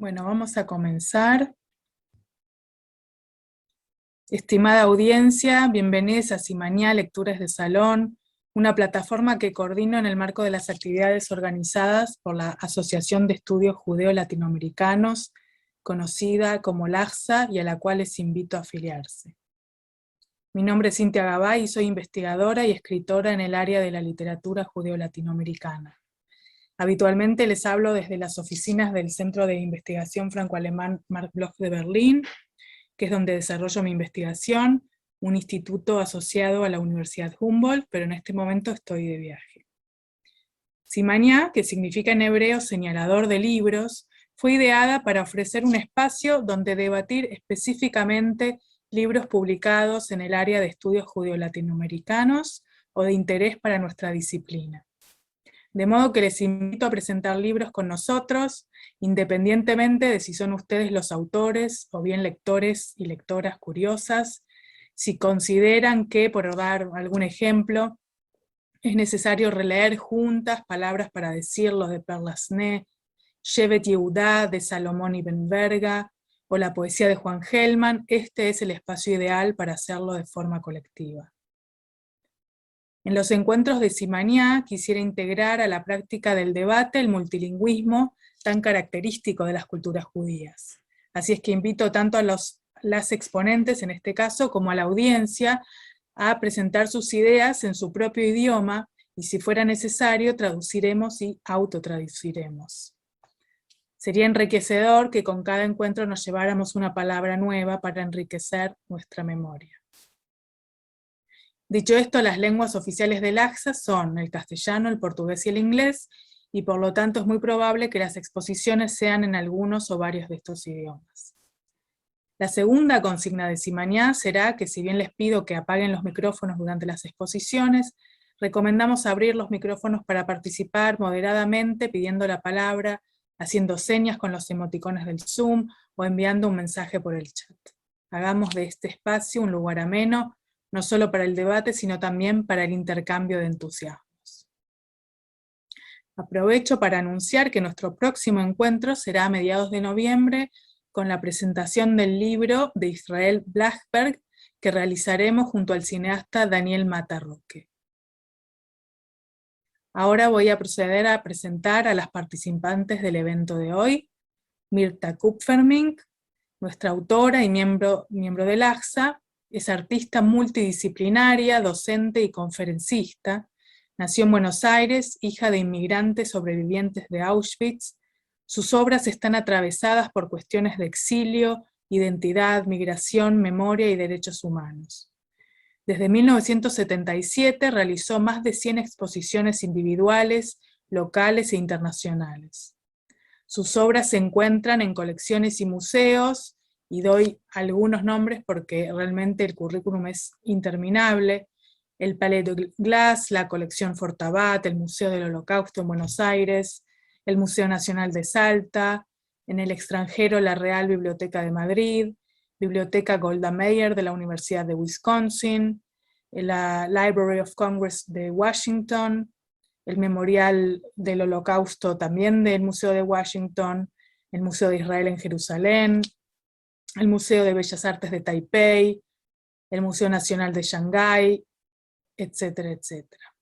Bueno, vamos a comenzar. Estimada audiencia, bienvenidos a Simañá Lecturas de Salón, una plataforma que coordino en el marco de las actividades organizadas por la Asociación de Estudios Judeo-Latinoamericanos, conocida como LAJSA, y a la cual les invito a afiliarse. Mi nombre es Cintia Gabay y soy investigadora y escritora en el área de la literatura judeo-latinoamericana. Habitualmente les hablo desde las oficinas del Centro de Investigación Franco-Alemán Marc Bloch de Berlín, que es donde desarrollo mi investigación, un instituto asociado a la Universidad Humboldt, pero en este momento estoy de viaje. Simañá, que significa en hebreo señalador de libros, fue ideada para ofrecer un espacio donde debatir específicamente libros publicados en el área de estudios judeo-latinoamericanos o de interés para nuestra disciplina. De modo que les invito a presentar libros con nosotros, independientemente de si son ustedes los autores o bien lectores y lectoras curiosas, si consideran que, por dar algún ejemplo, es necesario releer juntas Palabras para decirlo de Perlasné, Shevet Yehudá de Salomón Ibn Verga, o la poesía de Juan Gelman. Este es el espacio ideal para hacerlo de forma colectiva. En los encuentros de Simañá quisiera integrar a la práctica del debate el multilingüismo tan característico de las culturas judías. Así es que invito tanto a las exponentes, en este caso, como a la audiencia, a presentar sus ideas en su propio idioma, y si fuera necesario, traduciremos y autotraduciremos. Sería enriquecedor que con cada encuentro nos lleváramos una palabra nueva para enriquecer nuestra memoria. Dicho esto, las lenguas oficiales del LAJSA son el castellano, el portugués y el inglés, y por lo tanto es muy probable que las exposiciones sean en algunos o varios de estos idiomas. La segunda consigna de Simañá será que, si bien les pido que apaguen los micrófonos durante las exposiciones, recomendamos abrir los micrófonos para participar moderadamente, pidiendo la palabra, haciendo señas con los emoticones del Zoom o enviando un mensaje por el chat. Hagamos de este espacio un lugar ameno, no solo para el debate, sino también para el intercambio de entusiasmos. Aprovecho para anunciar que nuestro próximo encuentro será a mediados de noviembre, con la presentación del libro de Israel Blachberg, que realizaremos junto al cineasta Daniel Matarroque. Ahora voy a proceder a presentar a las participantes del evento de hoy. Mirta Kupfermink, nuestra autora y miembro del LAJSA, es artista multidisciplinaria, docente y conferencista. Nació en Buenos Aires, hija de inmigrantes sobrevivientes de Auschwitz. Sus obras están atravesadas por cuestiones de exilio, identidad, migración, memoria y derechos humanos. Desde 1977 realizó más de 100 exposiciones individuales, locales e internacionales. Sus obras se encuentran en colecciones y museos, y doy algunos nombres porque realmente el currículum es interminable: el Palais de Glace, la colección Fortabat, el Museo del Holocausto en Buenos Aires, el Museo Nacional de Salta, en el extranjero la Real Biblioteca de Madrid, Biblioteca Golda Meir de la Universidad de Wisconsin, la Library of Congress de Washington, el Memorial del Holocausto también del Museo de Washington, el Museo de Israel en Jerusalén, el Museo de Bellas Artes de Taipei, el Museo Nacional de Shanghái, etcétera, etcétera.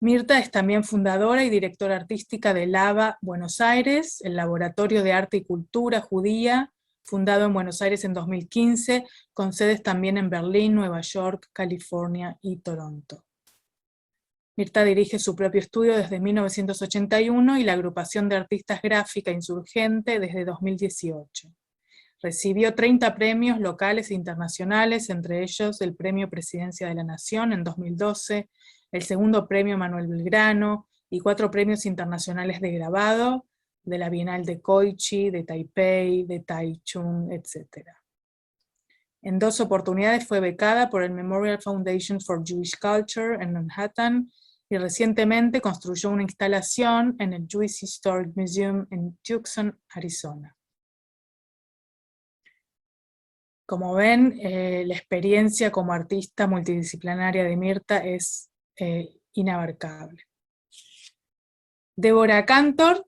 Mirta es también fundadora y directora artística de LAVA Buenos Aires, el Laboratorio de Arte y Cultura Judía, fundado en Buenos Aires en 2015, con sedes también en Berlín, Nueva York, California y Toronto. Mirta dirige su propio estudio desde 1981 y la agrupación de artistas gráfica insurgente desde 2018. Recibió 30 premios locales e internacionales, entre ellos el Premio Presidencia de la Nación en 2012, el segundo Premio Manuel Belgrano, y 4 premios internacionales de grabado, de la Bienal de Koichi, de Taipei, de Taichung, etc. En 2 oportunidades fue becada por el Memorial Foundation for Jewish Culture en Manhattan, y recientemente construyó una instalación en el Jewish Historic Museum en Tucson, Arizona. Como ven, la experiencia como artista multidisciplinaria de Mirta es inabarcable. Débora Cantor,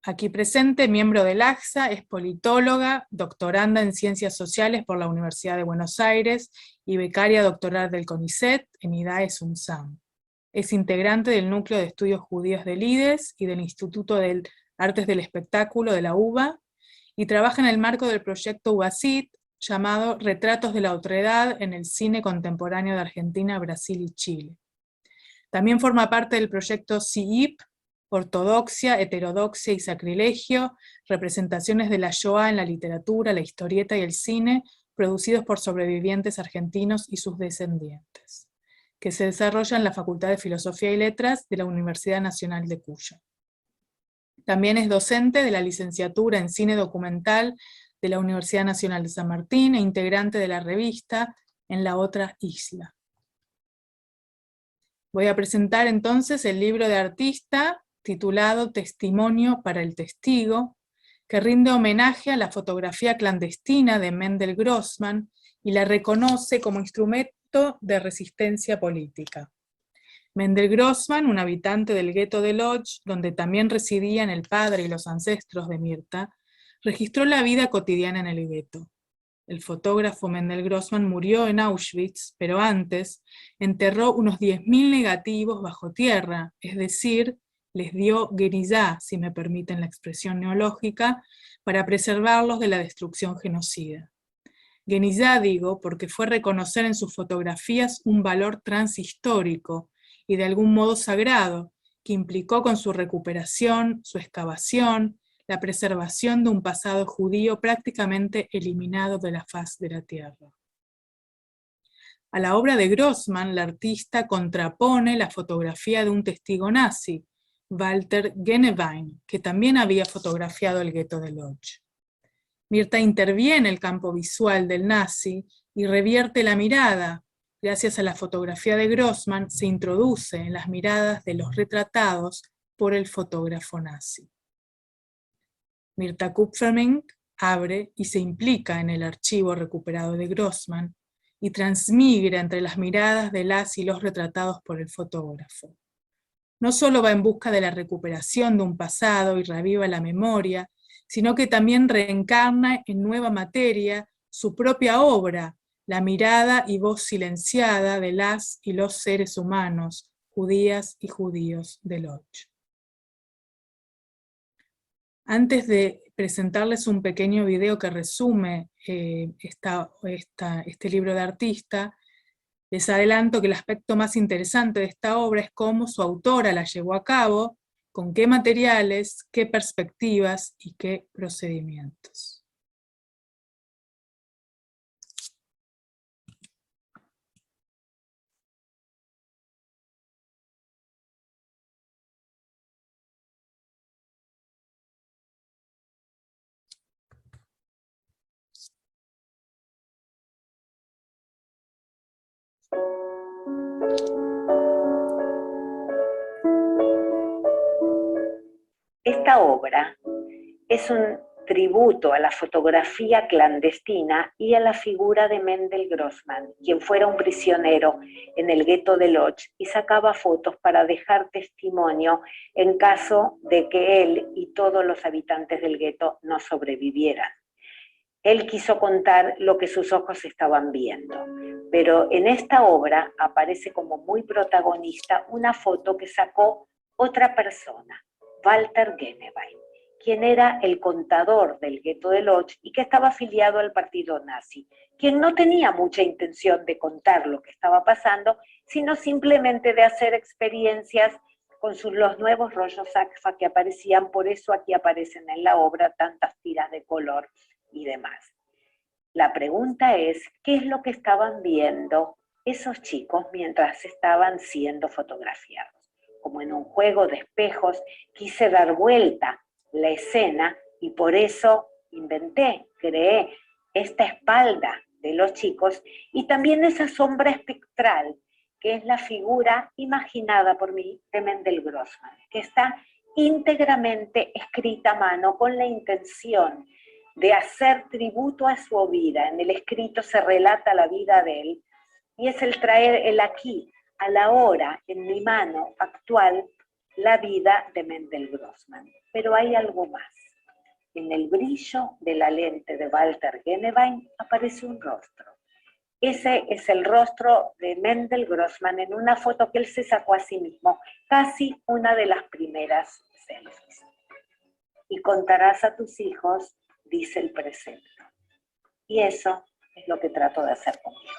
Aquí presente, miembro del AXA, es politóloga, doctoranda en Ciencias Sociales por la Universidad de Buenos Aires y becaria doctoral del CONICET en IDAES UNSAM. Es integrante del Núcleo de Estudios Judíos del IDES y del Instituto de Artes del Espectáculo de la UBA, y trabaja en el marco del proyecto UBACIT, llamado Retratos de la Otredad en el Cine Contemporáneo de Argentina, Brasil y Chile. También forma parte del proyecto CIIP, Ortodoxia, Heterodoxia y Sacrilegio, representaciones de la Shoah en la literatura, la historieta y el cine, producidos por sobrevivientes argentinos y sus descendientes, que se desarrolla en la Facultad de Filosofía y Letras de la Universidad Nacional de Cuyo. También es docente de la licenciatura en Cine Documental de la Universidad Nacional de San Martín e integrante de la revista En la Otra Isla. Voy a presentar entonces el libro de artista titulado Testimonio para el Testigo, que rinde homenaje a la fotografía clandestina de Mendel Grossman y la reconoce como instrumento de resistencia política. Mendel Grossman, un habitante del gueto de Lodz, donde también residían el padre y los ancestros de Mirta, registró la vida cotidiana en el gueto. El fotógrafo Mendel Grossman murió en Auschwitz, pero antes enterró unos 10.000 negativos bajo tierra, es decir, les dio guerizá, si me permiten la expresión neológica, para preservarlos de la destrucción genocida. Guenizá, digo, porque fue reconocer en sus fotografías un valor transhistórico y de algún modo sagrado, que implicó con su recuperación, su excavación, la preservación de un pasado judío prácticamente eliminado de la faz de la tierra. A la obra de Grossman, la artista contrapone la fotografía de un testigo nazi, Walter Genewein, que también había fotografiado el gueto de Lodz. Mirta interviene en el campo visual del nazi y revierte la mirada. Gracias a la fotografía de Grossman se introduce en las miradas de los retratados por el fotógrafo nazi. Mirta Kupfermink abre y se implica en el archivo recuperado de Grossman y transmigra entre las miradas de las y los retratados por el fotógrafo. No solo va en busca de la recuperación de un pasado y reaviva la memoria, sino que también reencarna en nueva materia su propia obra, la mirada y voz silenciada de las y los seres humanos, judías y judíos de Lodz. Antes de presentarles un pequeño video que resume este libro de artista, les adelanto que el aspecto más interesante de esta obra es cómo su autora la llevó a cabo, con qué materiales, qué perspectivas y qué procedimientos. Esta obra es un tributo a la fotografía clandestina y a la figura de Mendel Grossman, quien fuera un prisionero en el gueto de Lodz y sacaba fotos para dejar testimonio en caso de que él y todos los habitantes del gueto no sobrevivieran. Él quiso contar lo que sus ojos estaban viendo, pero en esta obra aparece como muy protagonista una foto que sacó otra persona, Walter Genewein, quien era el contador del gueto de Lodz y que estaba afiliado al partido nazi, quien no tenía mucha intención de contar lo que estaba pasando, sino simplemente de hacer experiencias con los nuevos rollos ACFA que aparecían, por eso aquí aparecen en la obra tantas tiras de color y demás. La pregunta es, ¿qué es lo que estaban viendo esos chicos mientras estaban siendo fotografiados? Como en un juego de espejos, quise dar vuelta la escena y por eso creé esta espalda de los chicos y también esa sombra espectral, que es la figura imaginada por mí de Mendel Grossman, que está íntegramente escrita a mano con la intención de hacer tributo a su vida. En el escrito se relata la vida de él y es el traer el aquí, a la hora, en mi mano actual, la vida de Mendel Grossman. Pero hay algo más. En el brillo de la lente de Walter Gennewein aparece un rostro. Ese es el rostro de Mendel Grossman en una foto que él se sacó a sí mismo, casi una de las primeras selfies. Y contarás a tus hijos, dice el precepto. Y eso es lo que trato de hacer conmigo.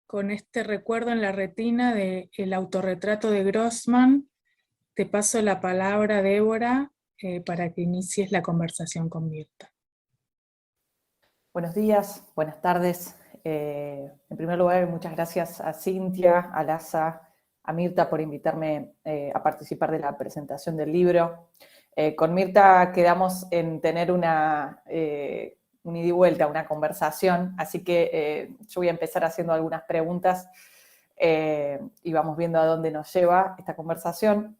Con este recuerdo en la retina del autorretrato de Grossman, te paso la palabra, Débora, para que inicies la conversación con Mirta. Buenos días, buenas tardes. En primer lugar, muchas gracias a Cintia, a Laza, a Mirta por invitarme a participar de la presentación del libro. Con Mirta quedamos en tener un ida y vuelta, una conversación, así que yo voy a empezar haciendo algunas preguntas y vamos viendo a dónde nos lleva esta conversación.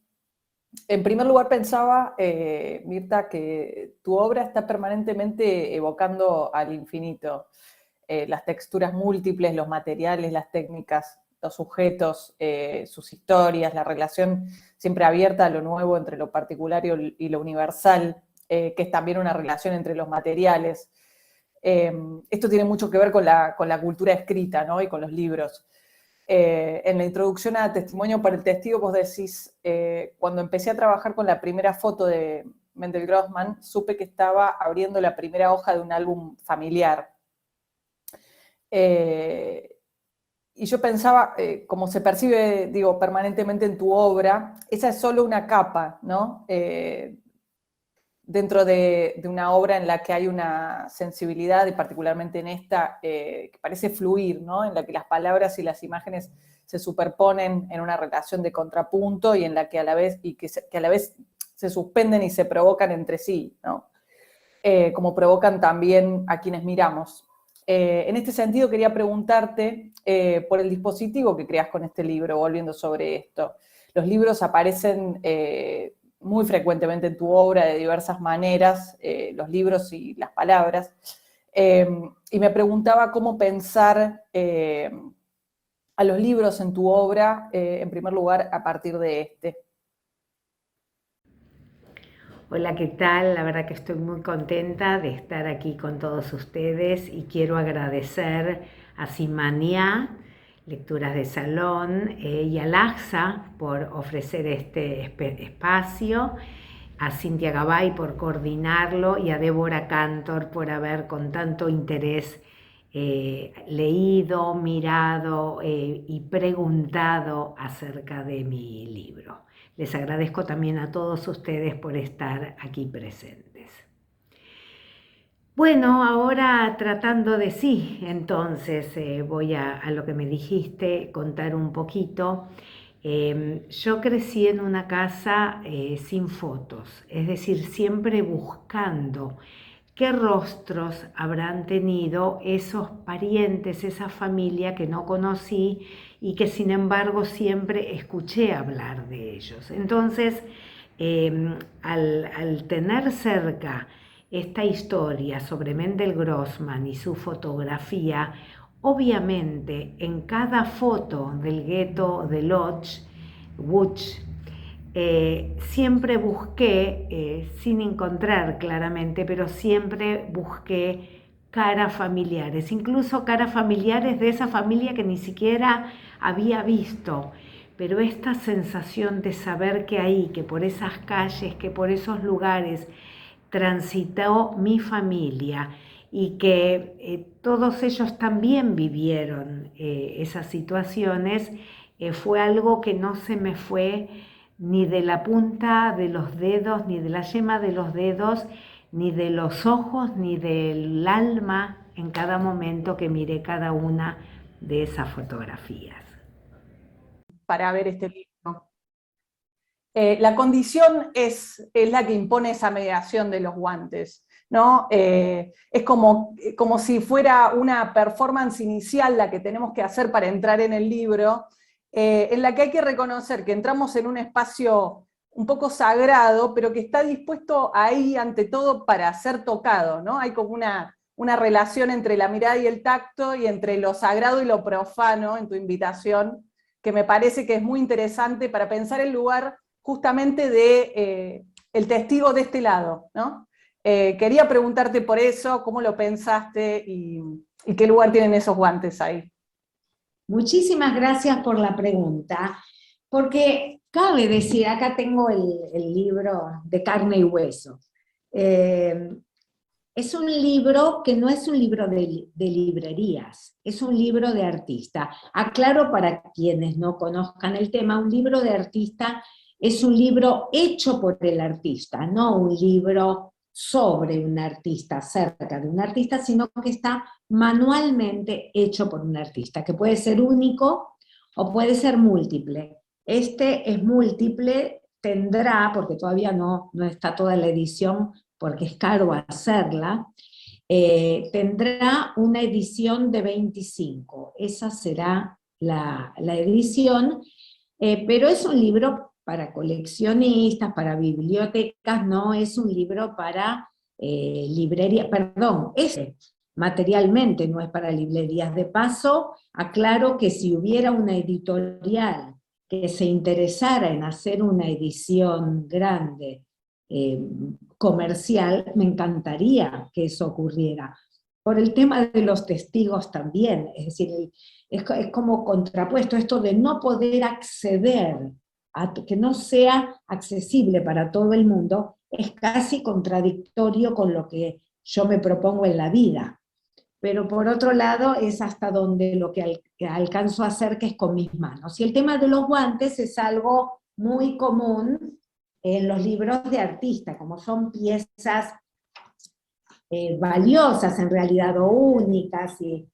En primer lugar pensaba, Mirta, que tu obra está permanentemente evocando al infinito. Las texturas múltiples, los materiales, las técnicas, los sujetos, sus historias, la relación siempre abierta a lo nuevo entre lo particular y lo universal, que es también una relación entre los materiales. Esto tiene mucho que ver con la cultura escrita, ¿no? Y con los libros. En la introducción a Testimonio para el Testigo vos decís, cuando empecé a trabajar con la primera foto de Mendel Grossman, supe que estaba abriendo la primera hoja de un álbum familiar. Y yo pensaba, como se percibe, digo, permanentemente en tu obra, esa es solo una capa, ¿no? Dentro de una obra en la que hay una sensibilidad, y particularmente en esta, que parece fluir, ¿no? En la que las palabras y las imágenes se superponen en una relación de contrapunto y en la que a la vez, que a la vez se suspenden y se provocan entre sí, ¿no? Como provocan también a quienes miramos. En este sentido quería preguntarte por el dispositivo que creas con este libro, volviendo sobre esto. Los libros aparecen muy frecuentemente en tu obra de diversas maneras, los libros y las palabras, y me preguntaba cómo pensar a los libros en tu obra, en primer lugar, a partir de este. Hola, ¿qué tal? La verdad que estoy muy contenta de estar aquí con todos ustedes y quiero agradecer a Simania, Lecturas de Salón, y a LACSA por ofrecer este espacio, a Cintia Gabay por coordinarlo y a Débora Cantor por haber con tanto interés leído, mirado y preguntado acerca de mi libro. Les agradezco también a todos ustedes por estar aquí presentes. Bueno, ahora tratando de sí, entonces voy a lo que me dijiste, contar un poquito. Yo crecí en una casa sin fotos, es decir, siempre buscando qué rostros habrán tenido esos parientes, esa familia que no conocí y que sin embargo siempre escuché hablar de ellos. Entonces, al tener cerca esta historia sobre Mendel Grossman y su fotografía, obviamente en cada foto del gueto de Łódź, siempre busqué, sin encontrar claramente, pero siempre busqué caras familiares, incluso caras familiares de esa familia que ni siquiera había visto. Pero esta sensación de saber que ahí, que por esas calles, que por esos lugares transitó mi familia y que todos ellos también vivieron esas situaciones, fue algo que no se me fue ni de la punta de los dedos, ni de la yema de los dedos, ni de los ojos, ni del alma en cada momento que miré cada una de esas fotografías. para ver este libro. La condición es la que impone esa mediación de los guantes, ¿no? Es como si fuera una performance inicial la que tenemos que hacer para entrar en el libro, en la que hay que reconocer que entramos en un espacio un poco sagrado, pero que está dispuesto ahí ante todo para ser tocado, ¿no? Hay como una relación entre la mirada y el tacto, y entre lo sagrado y lo profano en tu invitación, que me parece que es muy interesante para pensar el lugar justamente de el testigo de este lado, ¿no? Quería preguntarte por eso, cómo lo pensaste y qué lugar tienen esos guantes ahí. Muchísimas gracias por la pregunta, porque cabe decir, acá tengo el libro de carne y hueso. Es un libro que no es un libro de librerías, es un libro de artista. Aclaro para quienes no conozcan el tema, un libro de artista es un libro hecho por el artista, no un libro sobre un artista, cerca de un artista, sino que está manualmente hecho por un artista, que puede ser único o puede ser múltiple. Este es múltiple, tendrá, porque todavía no está toda la edición, porque es caro hacerla, tendrá una edición de 25. Esa será la edición, pero es un libro para coleccionistas, para bibliotecas, no es un libro para librerías, perdón, materialmente no es para librerías. De paso, aclaro que si hubiera una editorial que se interesara en hacer una edición grande, comercial, me encantaría que eso ocurriera. Por el tema de los testigos también, es decir, es como contrapuesto esto de no poder acceder, que no sea accesible para todo el mundo, es casi contradictorio con lo que yo me propongo en la vida. Pero por otro lado es hasta donde lo que alcanzo a hacer, que es con mis manos. Y el tema de los guantes es algo muy común en los libros de artista, como son piezas valiosas en realidad, o únicas, y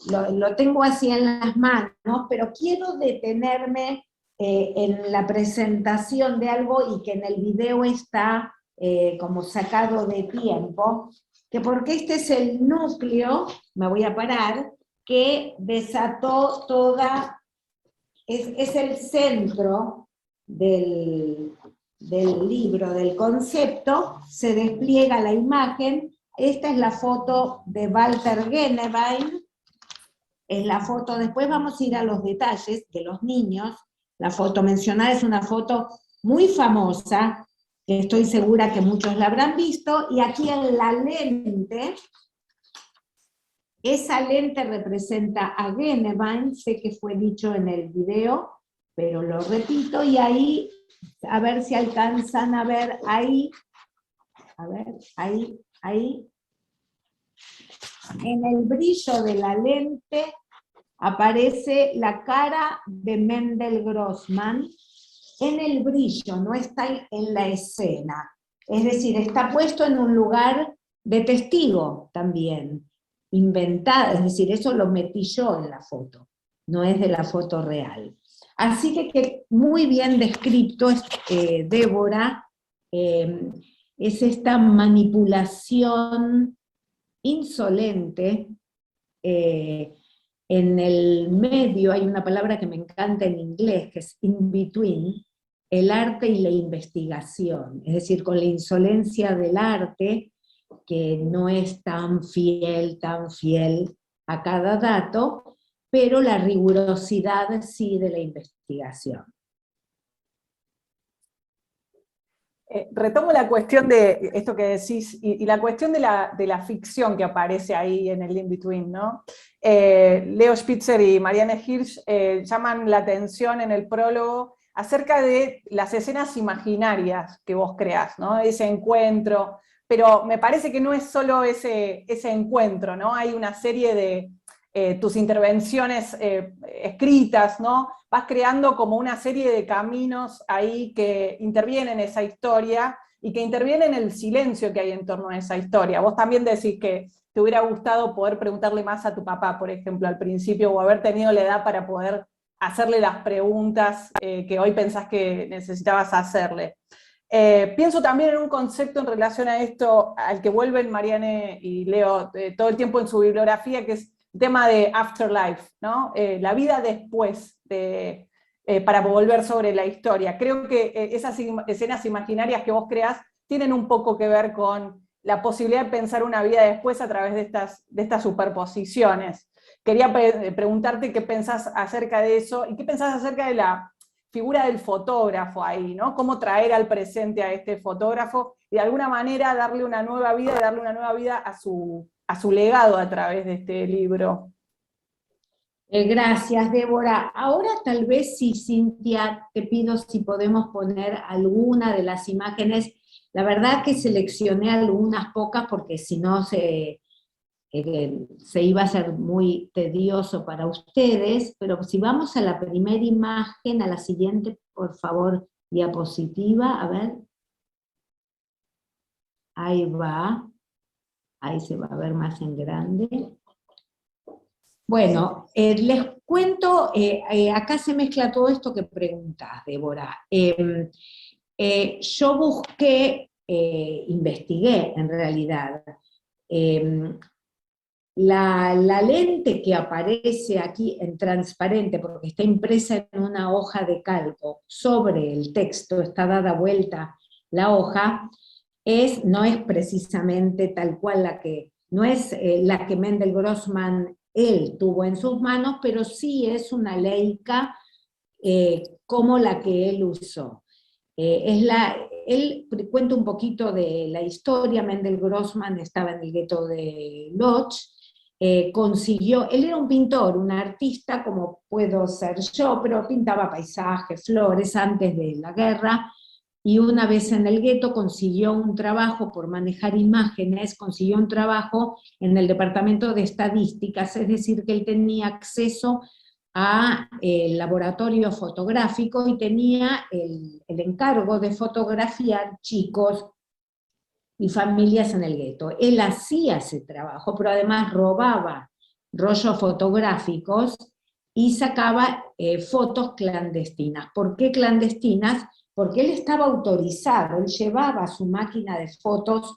lo tengo así en las manos, pero quiero detenerme en la presentación de algo, y que en el video está como sacado de tiempo, que porque este es el núcleo, me voy a parar, que desató toda, es el centro del libro, del concepto. Se despliega la imagen. Esta es la foto de Walter Gennewein, es la foto, después vamos a ir a los detalles de los niños. La foto mencionada es una foto muy famosa, que estoy segura que muchos la habrán visto, y aquí en la lente, esa lente representa a Gennewein, sé que fue dicho en el video, pero lo repito, y ahí, a ver si alcanzan a ver ahí, ahí, en el brillo de la lente aparece la cara de Mendel Grossman, en el brillo, no está en la escena, es decir, está puesto en un lugar de testigo también, inventado, es decir, eso lo metí yo en la foto, no es de la foto real. Así que muy bien descrito, Débora, es esta manipulación insolente. En el medio hay una palabra que me encanta en inglés, que es in between, el arte y la investigación, es decir, con la insolencia del arte, que no es tan fiel a cada dato, pero la rigurosidad sí de la investigación. Retomo la cuestión de esto que decís, y la cuestión de la ficción que aparece ahí en el in-between, ¿no? Leo Spitzer y Marianne Hirsch llaman la atención en el prólogo acerca de las escenas imaginarias que vos creás, ¿no? Ese encuentro, pero me parece que no es solo ese encuentro, ¿no? Hay una serie de tus intervenciones escritas, ¿no? Vas creando como una serie de caminos ahí que intervienen en esa historia y que intervienen en el silencio que hay en torno a esa historia. Vos también decís que te hubiera gustado poder preguntarle más a tu papá, por ejemplo, al principio, o haber tenido la edad para poder hacerle las preguntas que hoy pensás que necesitabas hacerle. Pienso también en un concepto en relación a esto, al que vuelven Marianne y Leo todo el tiempo en su bibliografía, que es el tema de afterlife, ¿no? La vida después, para volver sobre la historia. Creo que esas escenas imaginarias que vos creás tienen un poco que ver con la posibilidad de pensar una vida después a través de estas superposiciones. Quería preguntarte qué pensás acerca de eso, y qué pensás acerca de la figura del fotógrafo ahí, ¿no? Cómo traer al presente a este fotógrafo, y de alguna manera darle una nueva vida, y darle una nueva vida a su legado a través de este libro. Gracias, Débora. Ahora tal vez sí, Cintia, te pido si podemos poner alguna de las imágenes. La verdad que seleccioné algunas pocas porque si no se iba a hacer muy tedioso para ustedes, pero si vamos a la primera imagen, a la siguiente, por favor, diapositiva, a ver. Ahí va. Ahí se va a ver más en grande. Bueno, les cuento, acá se mezcla todo esto que preguntás, Débora. Yo busqué, investigué en realidad, la lente que aparece aquí en transparente, porque está impresa en una hoja de calco sobre el texto, está dada vuelta la hoja, no es precisamente tal cual no es la que Mendel Grossman él tuvo en sus manos, pero sí es una Leica como la que él usó. Él cuenta un poquito de la historia. Mendel Grossman estaba en el gueto de Lodz, él era un pintor, un artista como puedo ser yo, pero pintaba paisajes, flores antes de la guerra, y una vez en el gueto consiguió un trabajo por manejar imágenes, consiguió un trabajo en el departamento de estadísticas, es decir, que él tenía acceso a el laboratorio fotográfico y tenía el encargo de fotografiar chicos y familias en el gueto. Él hacía ese trabajo, pero además robaba rollos fotográficos y sacaba fotos clandestinas. ¿Por qué clandestinas? Porque él estaba autorizado, él llevaba su máquina de fotos,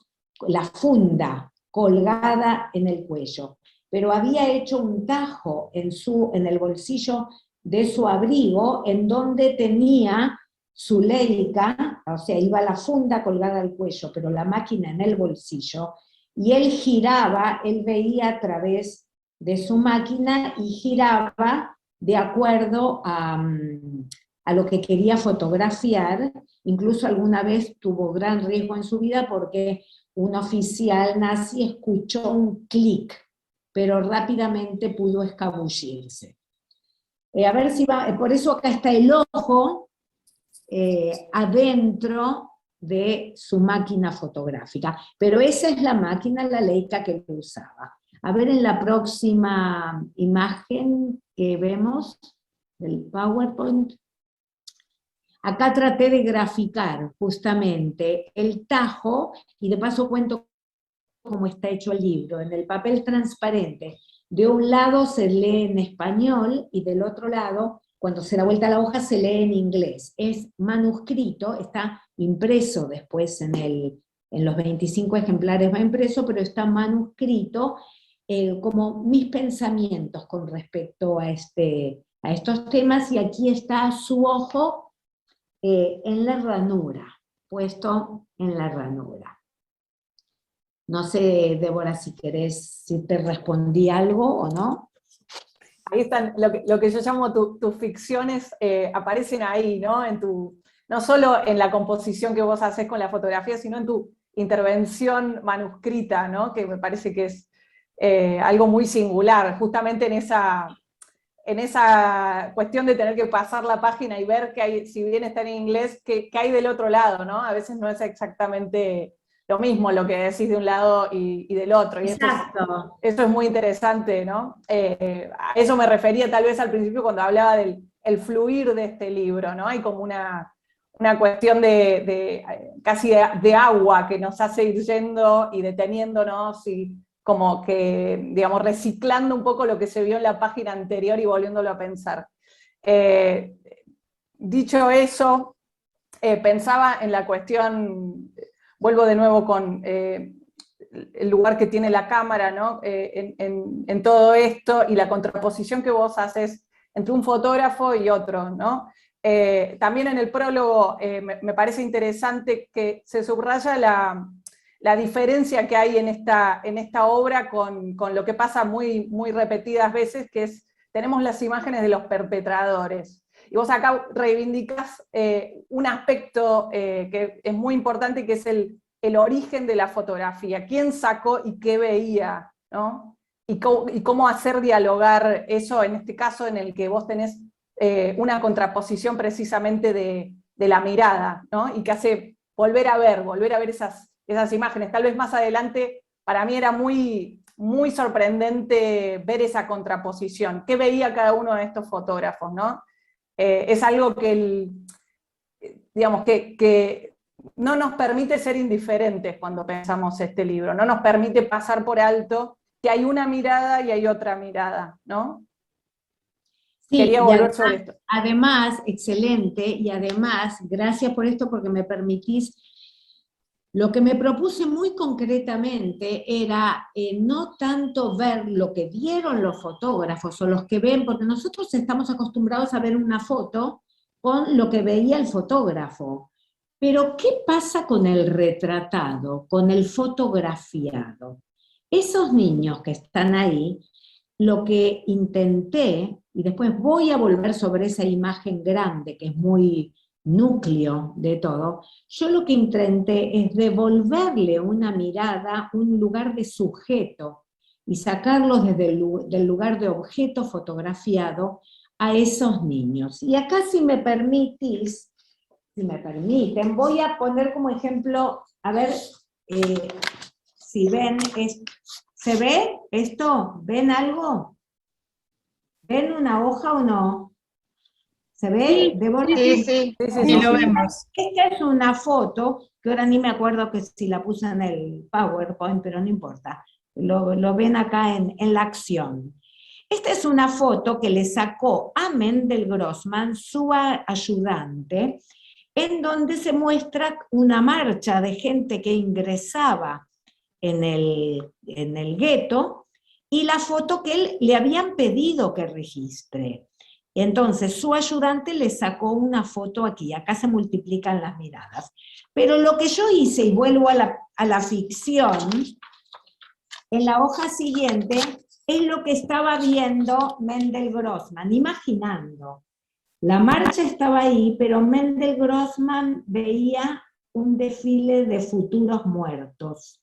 la funda, colgada en el cuello, pero había hecho un tajo en el bolsillo de su abrigo, en donde tenía su Leica, o sea, iba la funda colgada al cuello, pero la máquina en el bolsillo, y él giraba, él veía a través de su máquina y giraba de acuerdo a lo que quería fotografiar. Incluso alguna vez tuvo gran riesgo en su vida porque un oficial nazi escuchó un clic, pero rápidamente pudo escabullirse. A ver si va, por eso acá está el ojo adentro de su máquina fotográfica, pero esa es la máquina, la Leica que él usaba. A ver en la próxima imagen que vemos del PowerPoint. Acá traté de graficar justamente el tajo, y de paso cuento cómo está hecho el libro. En el papel transparente, de un lado se lee en español, y del otro lado, cuando se da vuelta la hoja, se lee en inglés. Es manuscrito, está impreso después en los 25 ejemplares va impreso, pero está manuscrito como mis pensamientos con respecto a estos temas, y aquí está su ojo en la ranura, puesto en la ranura. No sé, Débora, si te respondí algo o no. Ahí están, lo que yo llamo tus ficciones aparecen ahí, ¿no? No solo en la composición que vos haces con la fotografía, sino en tu intervención manuscrita, ¿no? Que me parece que es algo muy singular, justamente en esa cuestión de tener que pasar la página y ver que hay, si bien está en inglés, que hay del otro lado, ¿no? A veces no es exactamente lo mismo lo que decís de un lado y del otro. Y exacto. Eso es muy interesante, ¿no? A eso me refería tal vez al principio cuando hablaba del fluir de este libro, ¿no? Hay como una cuestión casi de agua que nos hace ir yendo y deteniéndonos, y como que, digamos, reciclando un poco lo que se vio en la página anterior y volviéndolo a pensar. Dicho eso, pensaba en la cuestión, vuelvo de nuevo con el lugar que tiene la cámara, ¿no? En todo esto, y la contraposición que vos haces entre un fotógrafo y otro, ¿no? También en el prólogo me parece interesante que se subraya la diferencia que hay en esta obra con lo que pasa muy repetidas veces, que es, tenemos las imágenes de los perpetradores. Y vos acá reivindicás un aspecto que es muy importante, que es el origen de la fotografía. ¿Quién sacó y qué veía? ¿No? Y cómo hacer dialogar eso, en este caso en el que vos tenés una contraposición precisamente de la mirada, ¿no? Y que hace volver a ver esas imágenes. Tal vez más adelante, para mí era muy sorprendente ver esa contraposición. ¿Qué veía cada uno de estos fotógrafos, ¿no? Es algo que, digamos, que no nos permite ser indiferentes cuando pensamos este libro, no nos permite pasar por alto que hay una mirada y hay otra mirada, ¿no? Sí, Quería volver sobre esto. Además, excelente, y además, gracias por esto porque me permitís. Lo que me propuse muy concretamente era no tanto ver lo que vieron los fotógrafos o los que ven, porque nosotros estamos acostumbrados a ver una foto con lo que veía el fotógrafo. Pero ¿qué pasa con el retratado, con el fotografiado? Esos niños que están ahí, lo que intenté, y después voy a volver sobre esa imagen grande, que es muy núcleo de todo, yo lo que intenté es devolverle una mirada, un lugar de sujeto, y sacarlos desde del lugar de objeto fotografiado a esos niños. Y acá, si me permitís, si me permiten, voy a poner como ejemplo, a ver si ven, ¿se ve esto? ¿Ven algo? ¿Ven una hoja o no? ¿Se ve? Sí, lo vemos. Esta es una foto, que ahora ni me acuerdo que si la puse en el PowerPoint, pero no importa. Lo ven acá en la acción. Esta es una foto que le sacó a Mendel Grossman, su ayudante, en donde se muestra una marcha de gente que ingresaba en el gueto, y la foto que él le habían pedido que registre. Entonces su ayudante le sacó una foto aquí, acá se multiplican las miradas. Pero lo que yo hice, y vuelvo a la ficción, en la hoja siguiente, es lo que estaba viendo Mendel Grossman, imaginando. La marcha estaba ahí, pero Mendel Grossman veía un desfile de futuros muertos.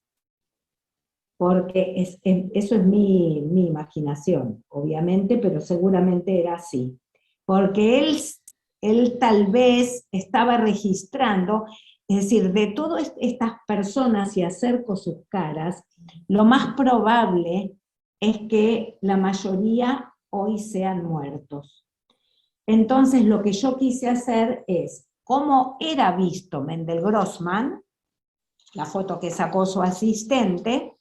Porque eso es mi imaginación, obviamente, pero seguramente era así. Porque él tal vez estaba registrando, es decir, de todas estas personas, y acerco sus caras, lo más probable es que la mayoría hoy sean muertos. Entonces lo que yo quise hacer es, cómo era visto Mendel Grossman, la foto que sacó su asistente,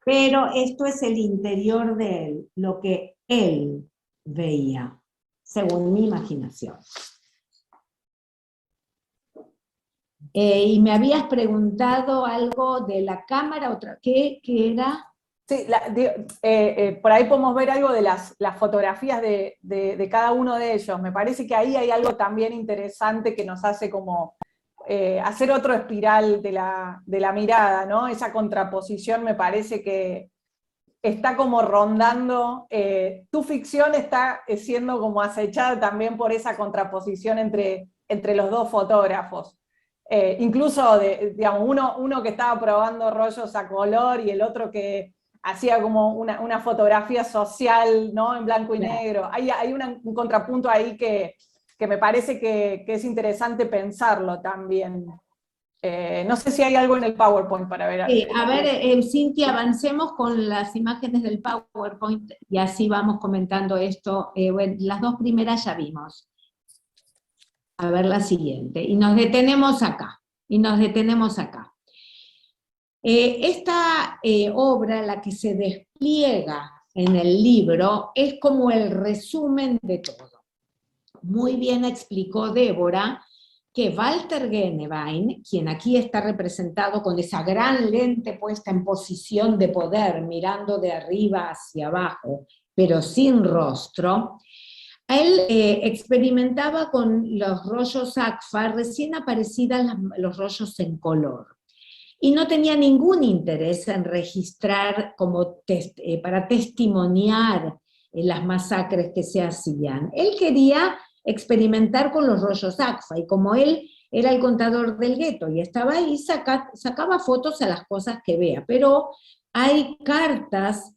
pero esto es el interior de él, lo que él veía, según mi imaginación. Y me habías preguntado algo de la cámara, ¿qué era? Sí, por ahí podemos ver algo de las fotografías de cada uno de ellos. Me parece que ahí hay algo también interesante que nos hace como hacer otro espiral de la mirada, ¿no? Esa contraposición me parece que está como rondando, tu ficción está siendo como acechada también por esa contraposición entre los dos fotógrafos. Incluso, digamos, uno que estaba probando rollos a color y el otro que hacía como una fotografía social, ¿no? En blanco y negro. Hay un contrapunto ahí que me parece que es interesante pensarlo también. No sé si hay algo en el PowerPoint para ver. Sí, a ver, Cintia, avancemos con las imágenes del PowerPoint y así vamos comentando esto. Bueno, las dos primeras ya vimos. A ver la siguiente. Y nos detenemos acá. Esta obra, la que se despliega en el libro, es como el resumen de todo. muy bien explicó Débora, que Walter Genewein, quien aquí está representado con esa gran lente puesta en posición de poder, mirando de arriba hacia abajo, pero sin rostro, él experimentaba con los rollos Agfa, recién aparecidas los rollos en color, y no tenía ningún interés en registrar para testimoniar las masacres que se hacían. Él quería experimentar con los rollos Agfa, y como él era el contador del gueto y estaba ahí, sacaba fotos a las cosas que vea, pero hay cartas,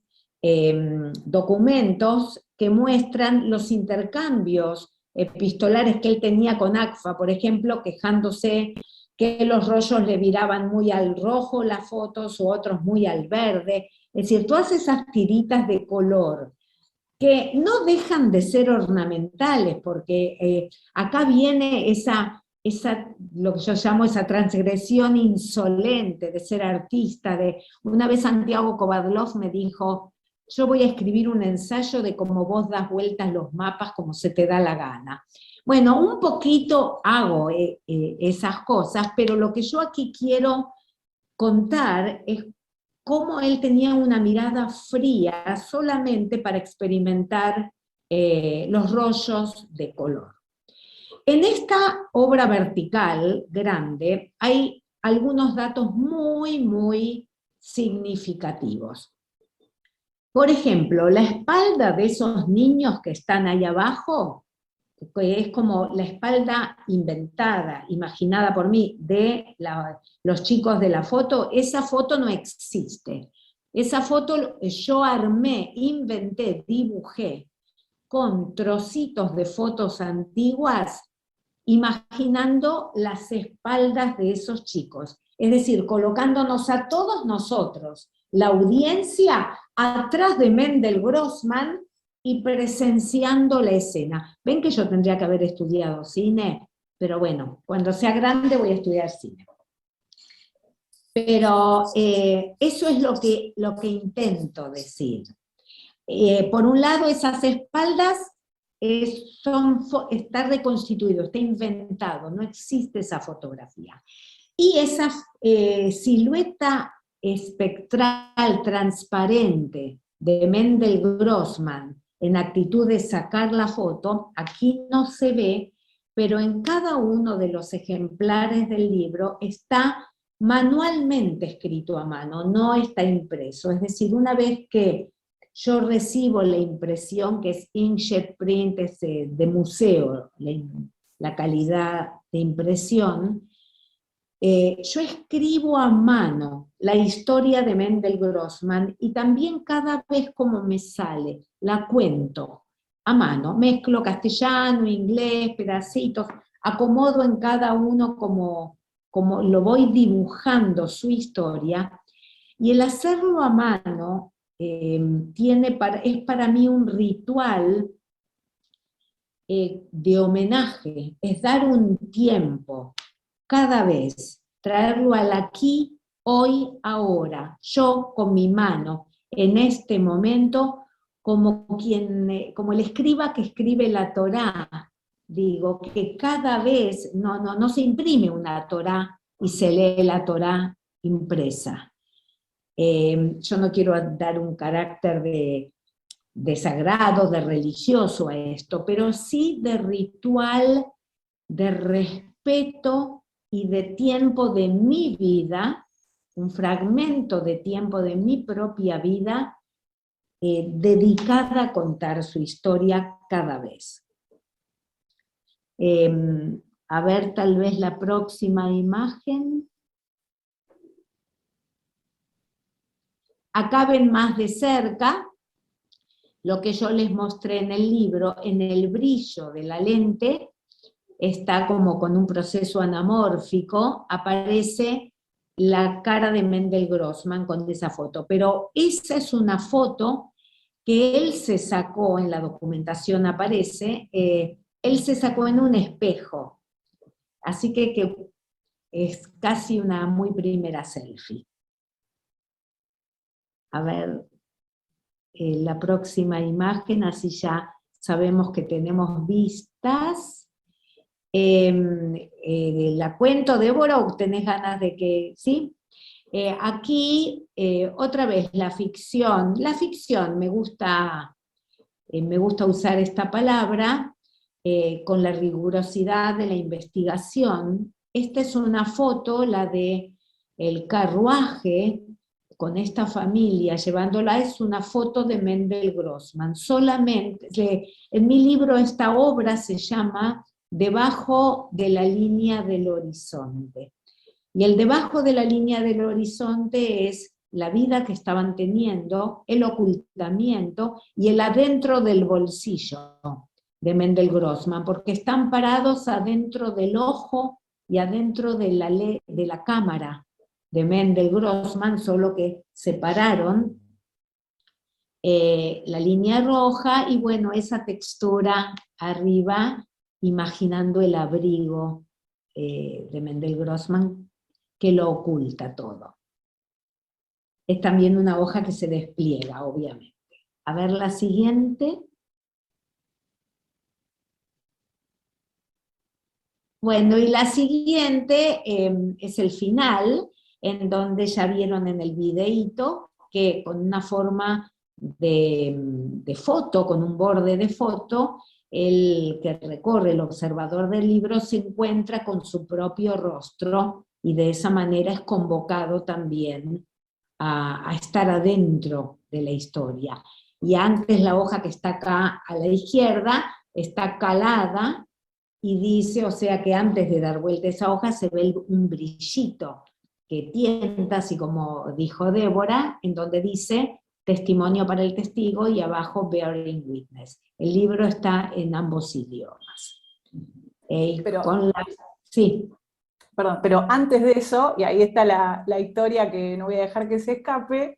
documentos que muestran los intercambios epistolares que él tenía con Agfa, por ejemplo, quejándose que los rollos le viraban muy al rojo las fotos, o otros muy al verde, es decir, todas esas tiritas de color, que no dejan de ser ornamentales, porque acá viene lo que yo llamo esa transgresión insolente de ser artista. Una vez Santiago Kovadlov me dijo, yo voy a escribir un ensayo de cómo vos das vueltas los mapas como se te da la gana. Bueno, un poquito hago esas cosas, pero lo que yo aquí quiero contar es cómo él tenía una mirada fría solamente para experimentar los rollos de color. En esta obra vertical grande hay algunos datos muy, muy significativos. Por ejemplo, la espalda de esos niños que están ahí abajo, que es como la espalda inventada, imaginada por mí, de los chicos de la foto, esa foto no existe. Esa foto yo armé, inventé, dibujé con trocitos de fotos antiguas, imaginando las espaldas de esos chicos. Es decir, colocándonos a todos nosotros, la audiencia, atrás de Mendel Grossman, y presenciando la escena. Ven que yo tendría que haber estudiado cine, pero bueno, cuando sea grande voy a estudiar cine. Pero eso es lo que intento decir. Por un lado, esas espaldas está reconstituido, está inventado, no existe esa fotografía. Y esa silueta espectral, transparente, de Mendel Grossman, en actitud de sacar la foto, aquí no se ve, pero en cada uno de los ejemplares del libro está manualmente escrito a mano, no está impreso. Es decir, una vez que yo recibo la impresión, que es inkjet print, es de museo, la calidad de impresión, yo escribo a mano la historia de Mendel Grossman, y también cada vez como me sale, la cuento a mano, mezclo castellano, inglés, pedacitos, acomodo en cada uno como lo voy dibujando su historia, y el hacerlo a mano es para mí un ritual de homenaje, es dar un tiempo cada vez, traerlo al aquí, hoy, ahora, yo con mi mano, en este momento, como el escriba que escribe la Torá. Digo que cada vez no se imprime una Torá y se lee la Torá impresa. Yo no quiero dar un carácter de sagrado, de religioso a esto, pero sí de ritual, de respeto y de tiempo de mi vida, un fragmento de tiempo de mi propia vida, dedicada a contar su historia cada vez. A ver, tal vez la próxima imagen. Acá ven más de cerca lo que yo les mostré en el libro, en el brillo de la lente, está como con un proceso anamórfico, aparece la cara de Mendel Grossman con esa foto, pero esa es una foto que él se sacó, en la documentación aparece, él se sacó en un espejo, así que es casi una muy primera selfie. A ver, la próxima imagen, así ya sabemos que tenemos vistas. ¿La cuento, Débora, o tenés ganas de que, sí? Aquí, otra vez, la ficción. La ficción, me gusta usar esta palabra, con la rigurosidad de la investigación. Esta es una foto, la de el carruaje, con esta familia llevándola, es una foto de Mendel Grossman. Solamente, en mi libro esta obra se llama Debajo de la línea del horizonte. Y el debajo de la línea del horizonte es la vida que estaban teniendo, el ocultamiento y el adentro del bolsillo de Mendel Grossman, porque están parados adentro del ojo y adentro de la cámara de Mendel Grossman, solo que separaron la línea roja y bueno, esa textura arriba, imaginando el abrigo de Mendel Grossman que lo oculta todo. Es también una hoja que se despliega, obviamente. A ver la siguiente. Bueno, y la siguiente es el final, en donde ya vieron en el videíto que con una forma de foto, con un borde de foto, el que recorre, el observador del libro, se encuentra con su propio rostro y de esa manera es convocado también a estar adentro de la historia. Y antes la hoja que está acá a la izquierda está calada y dice, o sea que antes de dar vuelta esa hoja se ve un brillito que tienta, así como dijo Débora, en donde dice testimonio para el testigo y abajo bearing witness. El libro está en ambos idiomas. Sí. Perdón, pero antes de eso, y ahí está la historia que no voy a dejar que se escape,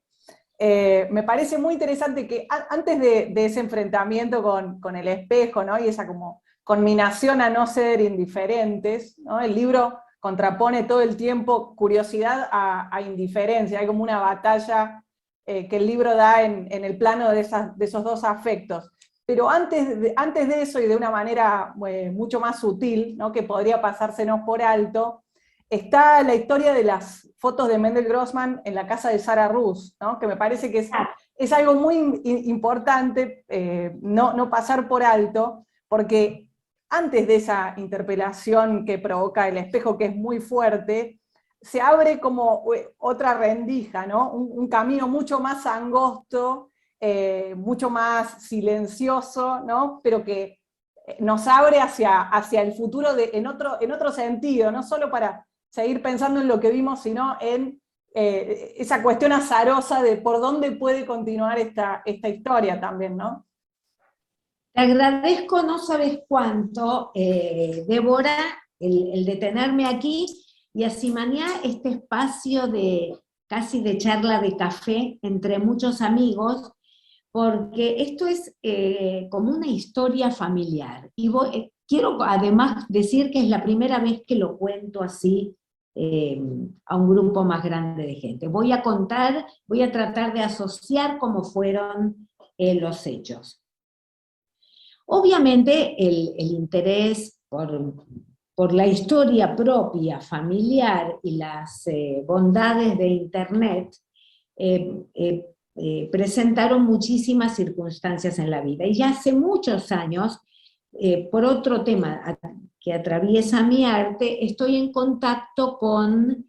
me parece muy interesante que antes de ese enfrentamiento con el espejo, ¿no? Y esa como conminación a no ser indiferentes, ¿no? El libro contrapone todo el tiempo curiosidad a indiferencia, hay como una batalla que el libro da en el plano de esos dos afectos. Pero antes de eso, y de una manera mucho más sutil, ¿no? Que podría pasársenos por alto, está la historia de las fotos de Mendel Grossman en la casa de Sarah Rus, ¿no? Que me parece que es algo muy importante no pasar por alto, porque antes de esa interpelación que provoca el espejo, que es muy fuerte, se abre como otra rendija, ¿no? Un camino mucho más angosto, mucho más silencioso, ¿no? Pero que nos abre hacia el futuro en otro sentido, no solo para seguir pensando en lo que vimos, sino en esa cuestión azarosa de por dónde puede continuar esta historia también, ¿no? Te agradezco no sabes cuánto, Débora, el detenerme aquí y asimañar este espacio casi de charla de café entre muchos amigos, porque esto es como una historia familiar. Y quiero además decir que es la primera vez que lo cuento así a un grupo más grande de gente. Voy a tratar de asociar cómo fueron los hechos. Obviamente el interés por la historia propia, familiar y las bondades de Internet presentaron muchísimas circunstancias en la vida. Y ya hace muchos años, por otro tema que atraviesa mi arte, estoy en contacto con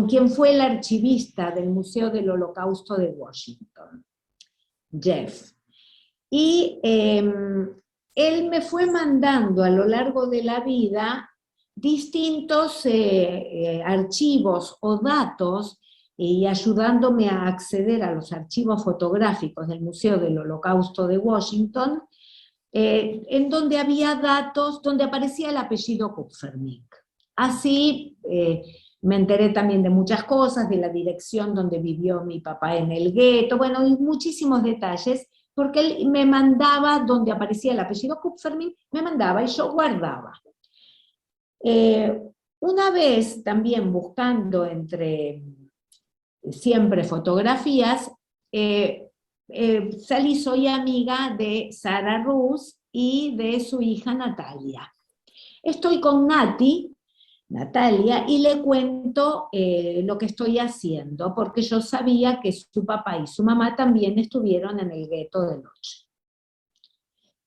quien fue el archivista del Museo del Holocausto de Washington, Jeff. Y él me fue mandando a lo largo de la vida distintos archivos o datos y ayudándome a acceder a los archivos fotográficos del Museo del Holocausto de Washington, en donde había datos, donde aparecía el apellido Kupfermink. Así me enteré también de muchas cosas, de la dirección donde vivió mi papá en el gueto, bueno, y muchísimos detalles, porque él me mandaba, donde aparecía el apellido Kupfermink, me mandaba y yo guardaba. Una vez también buscando entre siempre fotografías, salí, soy amiga de Sara Rus y de su hija Natalia. Estoy con Natalia, y le cuento lo que estoy haciendo, porque yo sabía que su papá y su mamá también estuvieron en el gueto de Lodz.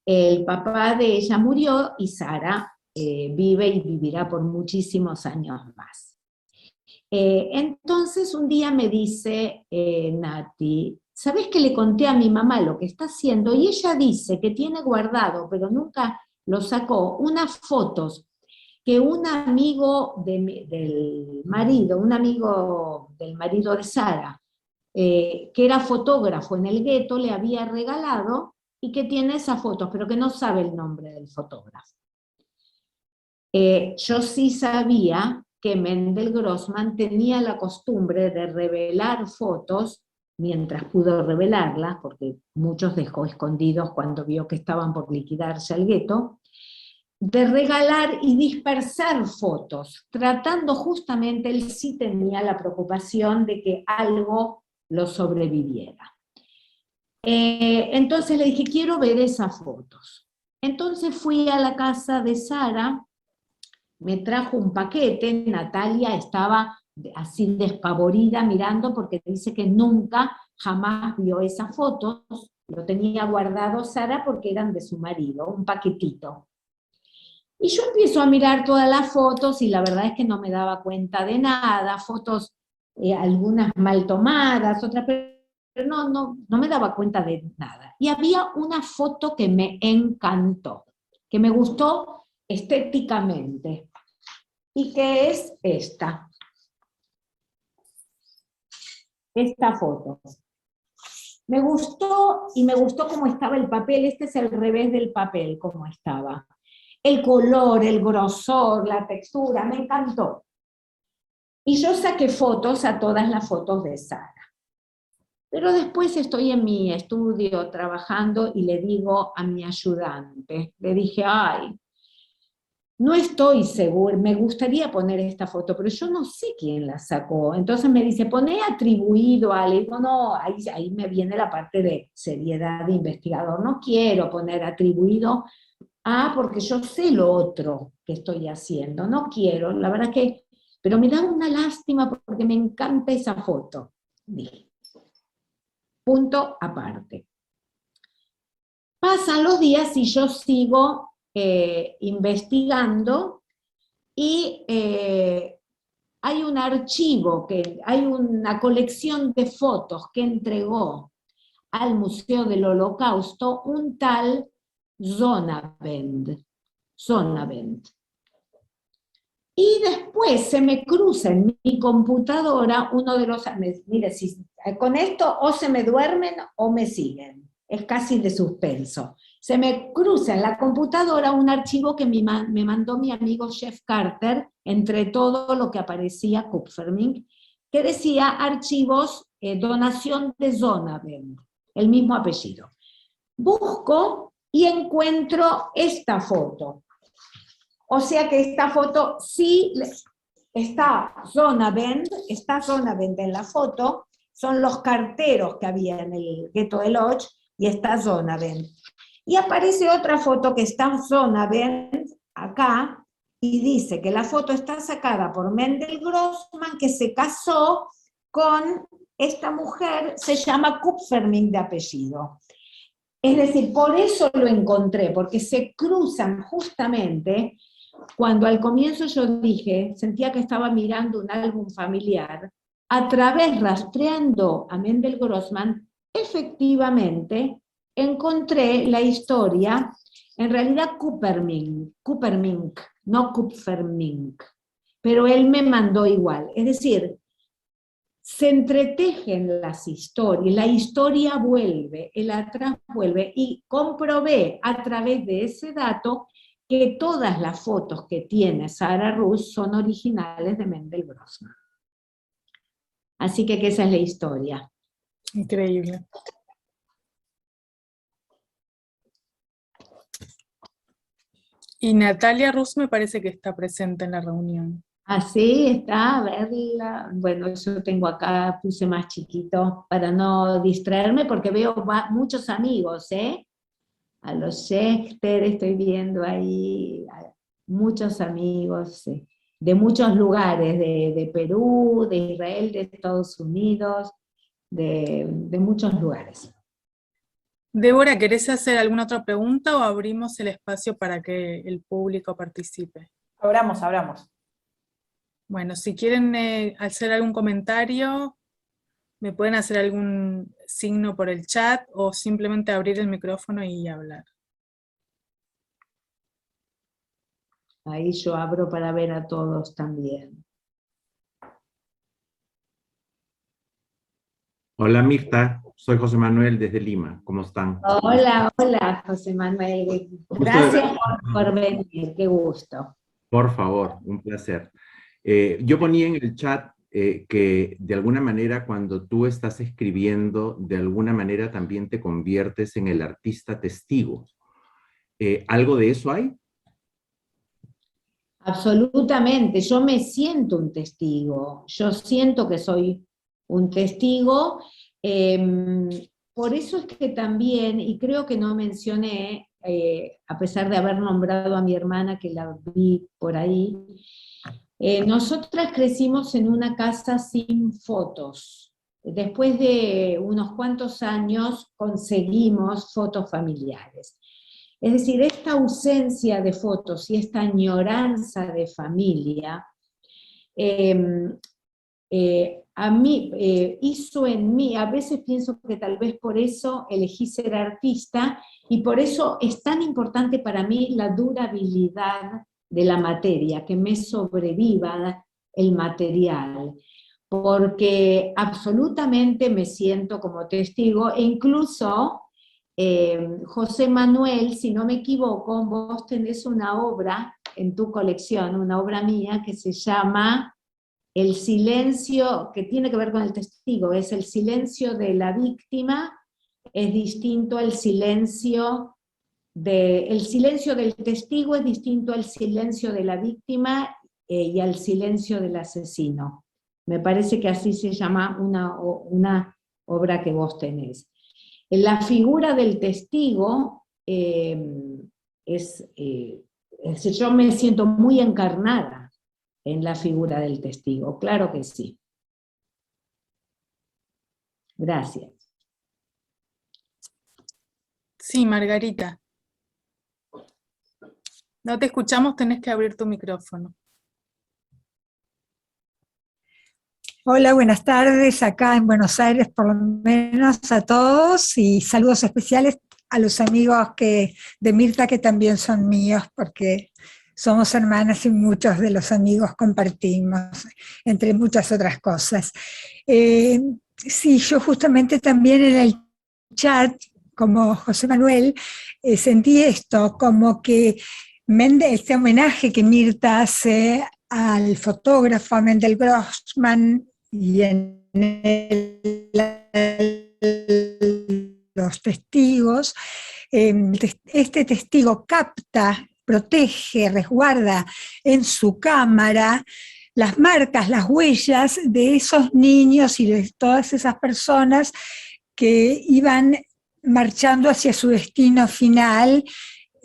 El papá de ella murió y Sara vive y vivirá por muchísimos años más. Entonces un día me dice Nati, ¿sabés que le conté a mi mamá lo que está haciendo? Y ella dice que tiene guardado, pero nunca lo sacó, unas fotos que un amigo del marido de Sara, que era fotógrafo en el gueto, le había regalado y que tiene esas fotos, pero que no sabe el nombre del fotógrafo. Yo sí sabía que Mendel Grossman tenía la costumbre de revelar fotos, mientras pudo revelarlas, porque muchos dejó escondidos cuando vio que estaban por liquidarse al gueto, de regalar y dispersar fotos, tratando justamente, él sí tenía la preocupación de que algo lo sobreviviera. Entonces le dije, quiero ver esas fotos. Entonces fui a la casa de Sara, me trajo un paquete, Natalia estaba así despavorida mirando porque dice que nunca, jamás vio esas fotos, lo tenía guardado Sara porque eran de su marido, un paquetito. Y yo empiezo a mirar todas las fotos y la verdad es que no me daba cuenta de nada, fotos algunas mal tomadas, otras, pero no me daba cuenta de nada. Y había una foto que me encantó, que me gustó estéticamente, y que es esta foto. Me gustó, y me gustó cómo estaba el papel, este es el revés del papel, cómo estaba. El color, el grosor, la textura, me encantó. Y yo saqué fotos a todas las fotos de Sara. Pero después estoy en mi estudio trabajando y le digo a mi ayudante, le dije, ay, no estoy segura, me gustaría poner esta foto, pero yo no sé quién la sacó. Entonces me dice, poné atribuido a, le digo, no, ahí me viene la parte de seriedad de investigador, no quiero poner atribuido a, porque yo sé lo otro que estoy haciendo, no quiero, la verdad que, pero me da una lástima porque me encanta esa foto. Dije, punto aparte. Pasan los días y yo sigo investigando y hay un archivo, hay una colección de fotos que entregó al Museo del Holocausto un tal Zonabend. Y después se me cruza en mi computadora uno de los... Mire, con esto o se me duermen o me siguen. Es casi de suspenso. Se me cruza en la computadora un archivo que me mandó mi amigo Jeff Carter, entre todo lo que aparecía Kupfermink, que decía archivos, donación de Zonabend, el mismo apellido. Busco y encuentro esta foto. O sea que esta foto sí está Zonabend en la foto, son los carteros que había en el gueto de Lodz, y está Zonabend. Y aparece otra foto que está Zonabend acá, y dice que la foto está sacada por Mendel Grossman, que se casó con esta mujer, se llama Kupfermink de apellido. Es decir, por eso lo encontré, porque se cruzan justamente. Cuando al comienzo yo dije, sentía que estaba mirando un álbum familiar, a través, rastreando a Mendel Grossman, efectivamente encontré la historia, en realidad Kupfermink, no Kupfermink, pero él me mandó igual. Es decir, se entretejen las historias, la historia vuelve, el atrás vuelve, y comprobé a través de ese dato que todas las fotos que tiene Sara Rus son originales de Mendel Grossman. Así que esa es la historia. Increíble. Y Natalia Rus me parece que está presente en la reunión. Así está, a verla. Bueno, yo tengo acá, puse más chiquito para no distraerme porque veo muchos amigos, ¿eh? A los Schechter estoy viendo ahí, muchos amigos de muchos lugares, de Perú, de Israel, de Estados Unidos, de muchos lugares. Débora, ¿querés hacer alguna otra pregunta o abrimos el espacio para que el público participe? Abramos. Bueno, si quieren hacer algún comentario, me pueden hacer algún signo por el chat o simplemente abrir el micrófono y hablar. Ahí yo abro para ver a todos también. Hola Mirta, soy José Manuel desde Lima, ¿cómo están? Hola, José Manuel. Gracias por venir, qué gusto. Por favor, un placer. Yo ponía en el chat que de alguna manera cuando tú estás escribiendo, de alguna manera también te conviertes en el artista testigo. ¿Algo de eso hay? Absolutamente, yo me siento un testigo, yo siento que soy un testigo, por eso es que también, y creo que no mencioné, a pesar de haber nombrado a mi hermana que la vi por ahí, nosotras crecimos en una casa sin fotos. Después de unos cuantos años conseguimos fotos familiares. Es decir, esta ausencia de fotos y esta añoranza de familia a mí hizo en mí, a veces pienso que tal vez por eso elegí ser artista y por eso es tan importante para mí la durabilidad de la materia, que me sobreviva el material, porque absolutamente me siento como testigo e incluso José Manuel, si no me equivoco, vos tenés una obra en tu colección, una obra mía que se llama El silencio, que tiene que ver con el testigo, es el silencio de la víctima, es distinto al silencio el silencio del testigo es distinto al silencio de la víctima y al silencio del asesino. Me parece que así se llama una obra que vos tenés. La figura del testigo yo me siento muy encarnada en la figura del testigo, claro que sí. Gracias. Sí, Margarita. No te escuchamos, tenés que abrir tu micrófono. Hola, buenas tardes, acá en Buenos Aires por lo menos a todos y saludos especiales a los amigos de Mirta que también son míos porque somos hermanas y muchos de los amigos compartimos, entre muchas otras cosas. Sí, yo justamente también en el chat, como José Manuel, sentí esto, como que este homenaje que Mirta hace al fotógrafo Mendel Grossman y en los testigos, este testigo capta, protege, resguarda en su cámara las marcas, las huellas de esos niños y de todas esas personas que iban marchando hacia su destino final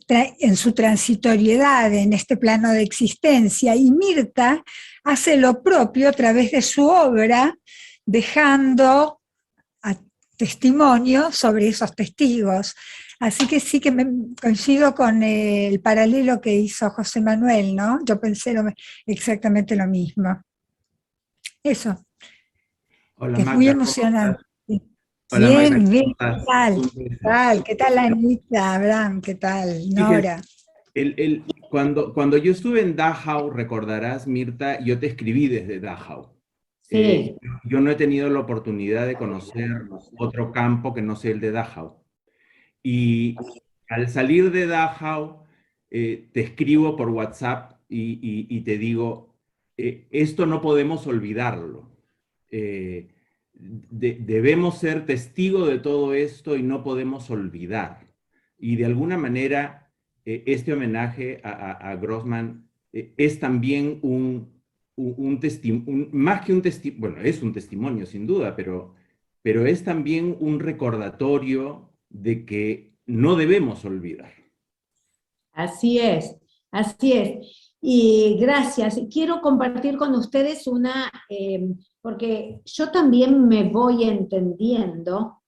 en su transitoriedad, en este plano de existencia. Y Mirta hace lo propio a través de su obra, dejando testimonio sobre esos testigos. Así que sí que coincido con el paralelo que hizo José Manuel, ¿no? Yo pensé exactamente lo mismo. Eso. Hola, Que es Magda, muy ¿cómo emocionante. estás? Hola, Magda, Bien, ¿cómo ¿qué estás? tal? Un ¿Qué beso. tal? ¿Qué tal, Anita, Abraham? ¿Qué tal, Nora? Cuando yo estuve en Dachau, recordarás, Mirta, yo te escribí desde Dachau. Sí. Yo no he tenido la oportunidad de conocer otro campo que no sea el de Dachau. Y al salir de Dachau, te escribo por WhatsApp y te digo, esto no podemos olvidarlo. Debemos ser testigos de todo esto y no podemos olvidar. Y de alguna manera, este homenaje a Grossman es también más que un testimonio, bueno, es un testimonio sin duda, pero es también un recordatorio de que no debemos olvidar. Así es, así es. Y gracias. Quiero compartir con ustedes porque yo también me voy entendiendo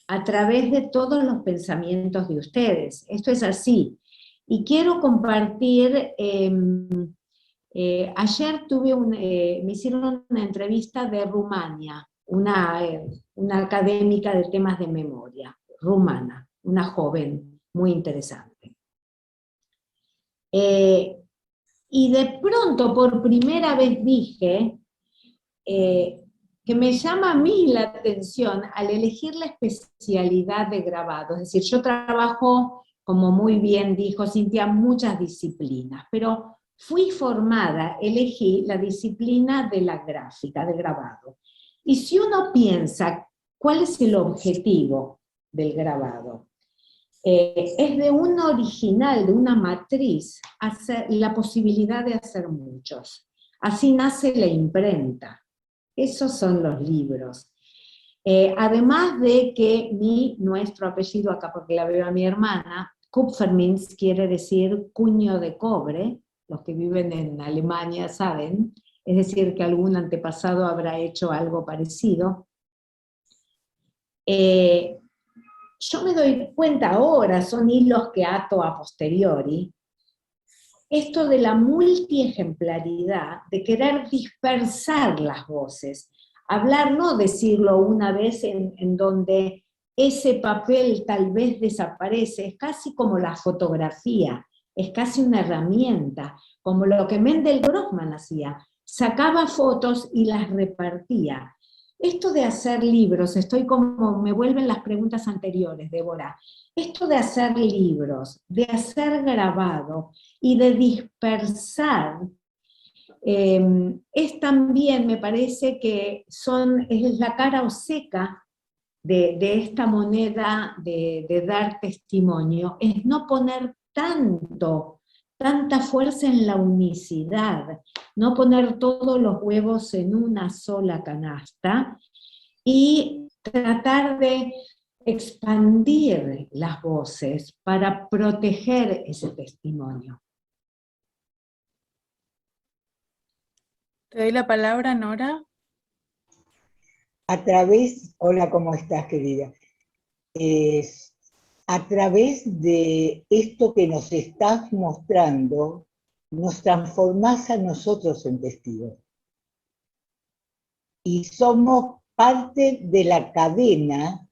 a través de todos los pensamientos de ustedes. Esto es así. Y quiero compartir, ayer me hicieron una entrevista de Rumania, una académica de temas de memoria, rumana, una joven muy interesante. Y de pronto, por primera vez dije que me llama a mí la atención al elegir la especialidad de grabado. Es decir, yo trabajo, como muy bien dijo Cintia, muchas disciplinas, pero fui formada, elegí la disciplina de la gráfica, de grabado. Y si uno piensa, ¿cuál es el objetivo del grabado? Es de un original, de una matriz, la posibilidad de hacer muchos. Así nace la imprenta. Esos son los libros. Además de que nuestro apellido, acá porque la veo a mi hermana, Kupfermünz quiere decir cuño de cobre, los que viven en Alemania saben, es decir, que algún antepasado habrá hecho algo parecido. Yo me doy cuenta ahora, son hilos que ato a posteriori, esto de la multiejemplaridad, de querer dispersar las voces, hablar, no decirlo una vez en donde ese papel tal vez desaparece, es casi como la fotografía, es casi una herramienta, como lo que Mendel Grossman hacía, sacaba fotos y las repartía. Esto de hacer libros, me vuelven las preguntas anteriores, Débora, esto de hacer libros, de hacer grabado y de dispersar, es también, me parece que es la cara oseca de esta moneda de dar testimonio, es no poner tanta fuerza en la unicidad, no poner todos los huevos en una sola canasta y tratar de expandir las voces para proteger ese testimonio. Te doy la palabra, Nora. Hola, ¿cómo estás, querida? A través de esto que nos estás mostrando, nos transformás a nosotros en testigos. Y somos parte de la cadena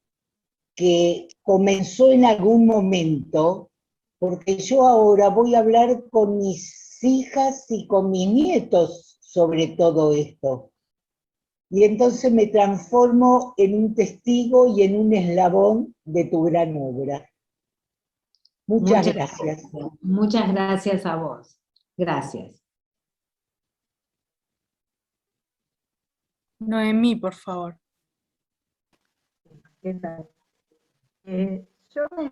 que comenzó en algún momento, porque yo ahora voy a hablar con mis hijas y con mis nietos sobre todo esto. Y entonces me transformo en un testigo y en un eslabón de tu gran obra. Muchas gracias. Muchas gracias a vos. Gracias. Noemí, por favor. ¿Qué tal? Yo me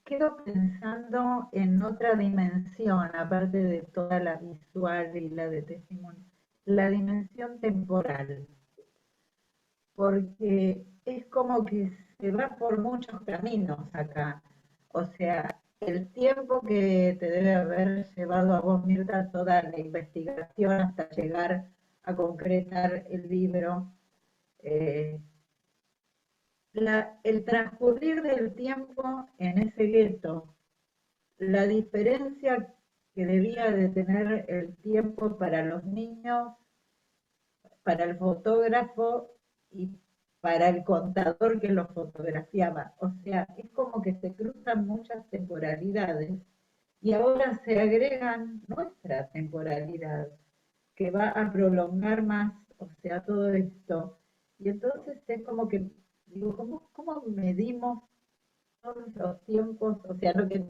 quedo pensando en otra dimensión, aparte de toda la visual y la de testimonio, la dimensión temporal, porque es como que se va por muchos caminos acá. O sea, el tiempo que te debe haber llevado a vos, Mirta, toda la investigación hasta llegar a concretar el libro, el transcurrir del tiempo en ese gueto, la diferencia que debía de tener el tiempo para los niños, para el fotógrafo y para el contador que los fotografiaba. O sea, es como que se cruzan muchas temporalidades y ahora se agregan nuestra temporalidad, que va a prolongar más, o sea, todo esto. Y entonces es como que, digo, ¿cómo medimos todos los tiempos? O sea, lo que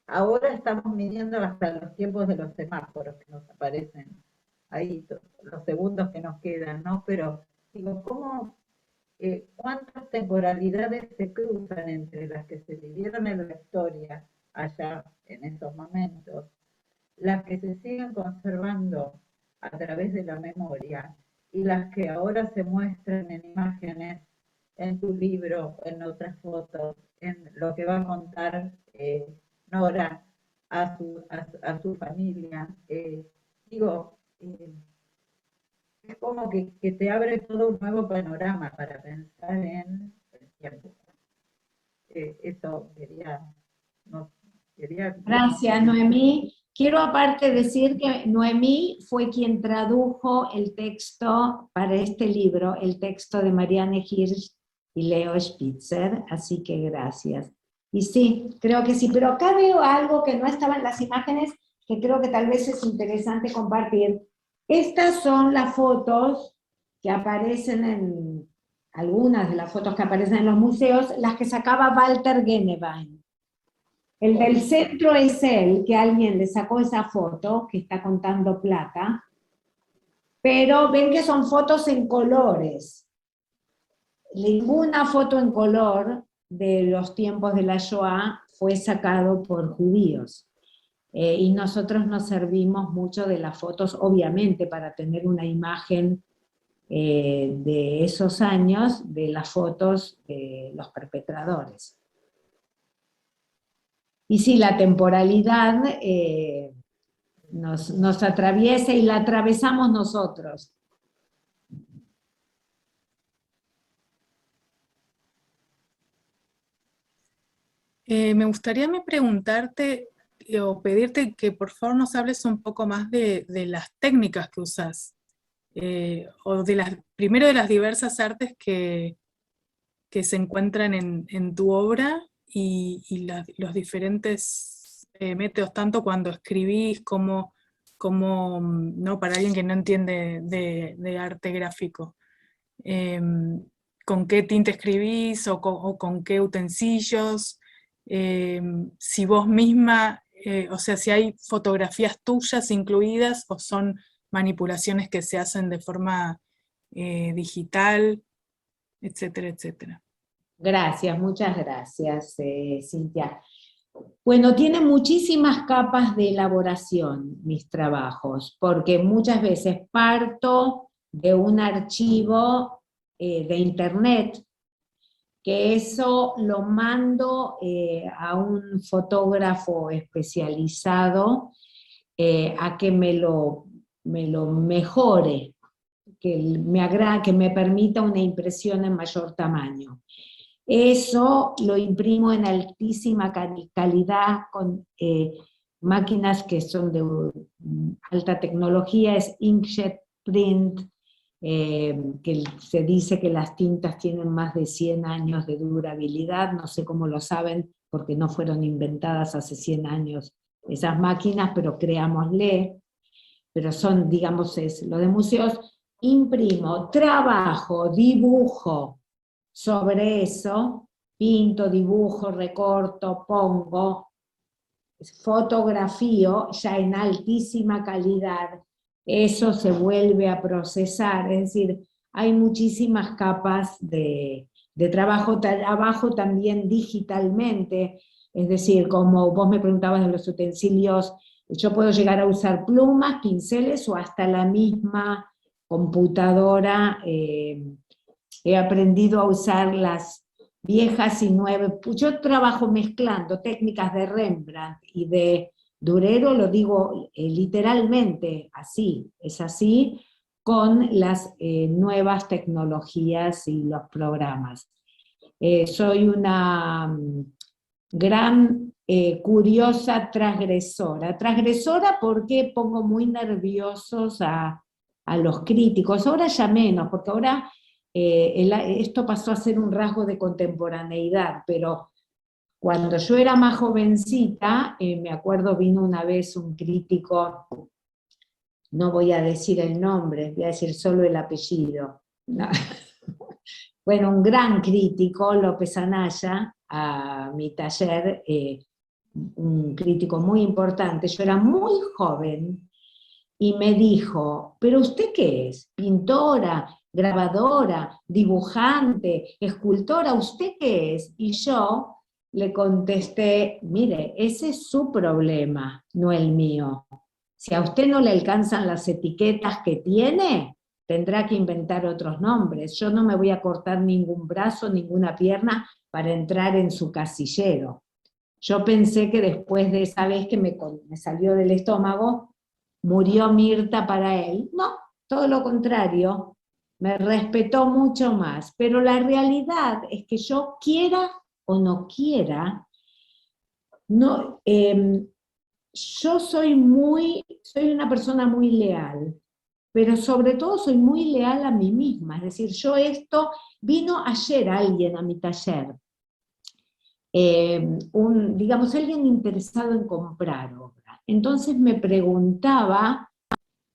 ahora estamos midiendo hasta los tiempos de los semáforos que nos aparecen ahí, los segundos que nos quedan, ¿no? Pero digo, ¿cuántas temporalidades se cruzan entre las que se vivieron en la historia allá en esos momentos, las que se siguen conservando a través de la memoria, y las que ahora se muestran en imágenes, en tu libro, en otras fotos, en lo que va a contar Nora a su familia. Es como que te abre todo un nuevo panorama para pensar en el tiempo. Eso quería... Gracias, Noemí. Quiero aparte decir que Noemí fue quien tradujo el texto para este libro, el texto de Marianne Hirsch y Leo Spitzer, así que gracias. Y sí, creo que sí, pero acá veo algo que no estaba en las imágenes, que creo que tal vez es interesante compartir. Estas son las fotos que aparecen en, algunas de las fotos que aparecen en los museos, las que sacaba Walter Gennewein. El del centro es él, que alguien le sacó esa foto, que está contando plata, pero ven que son fotos en colores. Ninguna foto en color de los tiempos de la Shoah fue sacado por judíos. Y nosotros nos servimos mucho de las fotos, obviamente, para tener una imagen de esos años, de las fotos de los perpetradores. Y sí, la temporalidad nos atraviesa y la atravesamos nosotros. Me gustaría preguntarte o pedirte que por favor nos hables un poco más de las técnicas que usas, o primero de las diversas artes que se encuentran en tu obra y los diferentes métodos, tanto cuando escribís como ¿no? Para alguien que no entiende de arte gráfico. ¿Con qué tinta escribís o con qué utensilios? Si vos misma, o sea, si hay fotografías tuyas incluidas o son manipulaciones que se hacen de forma digital, etcétera, etcétera. Gracias, muchas gracias, Cintia. Bueno, tiene muchísimas capas de elaboración mis trabajos, porque muchas veces parto de un archivo de internet, que eso lo mando a un fotógrafo especializado a que me lo mejore, que me permita una impresión en mayor tamaño. Eso lo imprimo en altísima calidad con máquinas que son de alta tecnología, es inkjet print, que se dice que las tintas tienen más de 100 años de durabilidad, no sé cómo lo saben porque no fueron inventadas hace 100 años esas máquinas, pero creámosle, pero son, digamos, lo de museos, imprimo, trabajo, dibujo sobre eso, pinto, dibujo, recorto, pongo, fotografío ya en altísima calidad, eso se vuelve a procesar, es decir, hay muchísimas capas de trabajo, trabajo también digitalmente, es decir, como vos me preguntabas de los utensilios, yo puedo llegar a usar plumas, pinceles o hasta la misma computadora. He aprendido a usar las viejas y nuevas. Yo trabajo mezclando técnicas de Rembrandt y de Durero, lo digo literalmente así, es así, con las nuevas tecnologías y los programas. Soy una gran curiosa transgresora porque pongo muy nerviosos a los críticos, ahora ya menos, porque ahora esto pasó a ser un rasgo de contemporaneidad, pero cuando yo era más jovencita, me acuerdo vino una vez un crítico, no voy a decir el nombre, voy a decir solo el apellido, no. Bueno, un gran crítico, López Anaya, a mi taller, un crítico muy importante, yo era muy joven, y me dijo, ¿pero usted qué es? ¿Pintora, grabadora, dibujante, escultora? ¿Usted qué es? Y yo le contesté, mire, ese es su problema, no el mío. Si a usted no le alcanzan las etiquetas que tiene, tendrá que inventar otros nombres. Yo no me voy a cortar ningún brazo, ninguna pierna para entrar en su casillero. Yo pensé que después de esa vez que me salió del estómago, murió Mirta para él. No, todo lo contrario, me respetó mucho más. Pero la realidad es que yo quiera o no quiera, no, yo soy una persona muy leal, pero sobre todo soy muy leal a mí misma. Es decir, vino ayer alguien a mi taller, digamos, alguien interesado en comprar obra. Entonces me preguntaba,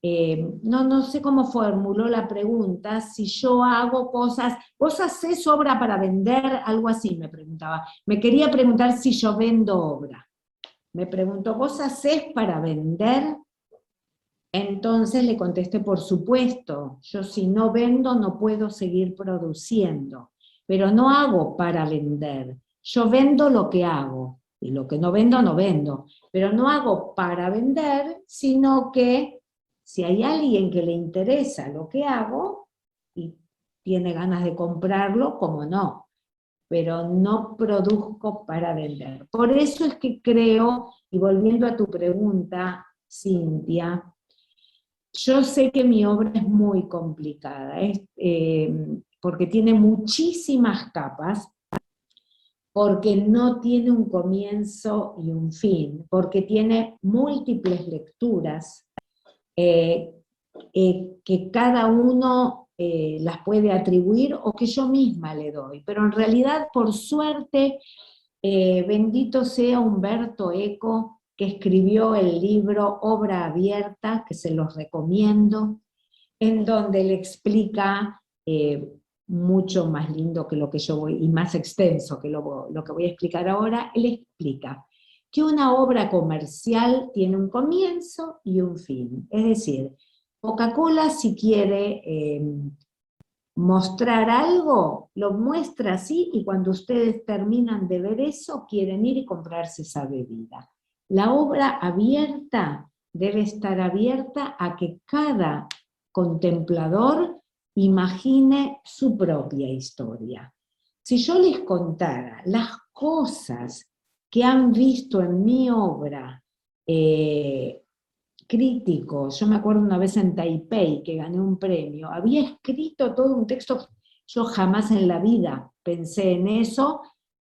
no sé cómo formuló la pregunta, si yo hago cosas, ¿vos hacés obra para vender? Algo así me preguntaba. Me quería preguntar si yo vendo obra. Me preguntó, ¿vos hacés para vender? Entonces le contesté, por supuesto, yo si no vendo no puedo seguir produciendo, pero no hago para vender. Yo vendo lo que hago, y lo que no vendo, no vendo. Pero no hago para vender, sino que si hay alguien que le interesa lo que hago, y tiene ganas de comprarlo, como no. Pero no produzco para vender. Por eso es que creo, y volviendo a tu pregunta, Cintia, yo sé que mi obra es muy complicada, porque tiene muchísimas capas, porque no tiene un comienzo y un fin, porque tiene múltiples lecturas, que cada uno las puede atribuir o que yo misma le doy. Pero en realidad, por suerte, bendito sea Umberto Eco, que escribió el libro Obra Abierta, que se los recomiendo, en donde le explica mucho más lindo que lo que yo voy, y más extenso que lo que voy a explicar ahora. Él explica que una obra comercial tiene un comienzo y un fin. Es decir, Coca-Cola, si quiere mostrar algo, lo muestra así, y cuando ustedes terminan de ver eso, quieren ir y comprarse esa bebida. La obra abierta debe estar abierta a que cada contemplador imagine su propia historia. Si yo les contara las cosas que han visto en mi obra, críticos, yo me acuerdo una vez en Taipei que gané un premio, había escrito todo un texto, yo jamás en la vida pensé en eso,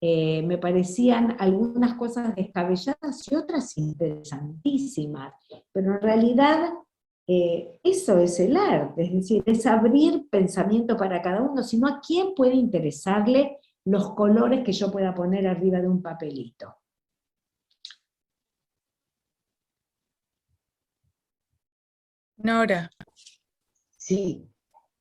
me parecían algunas cosas descabelladas y otras interesantísimas, pero en realidad eso es el arte, es decir, es abrir pensamiento para cada uno, sino a quién puede interesarle los colores que yo pueda poner arriba de un papelito. Nora. Sí.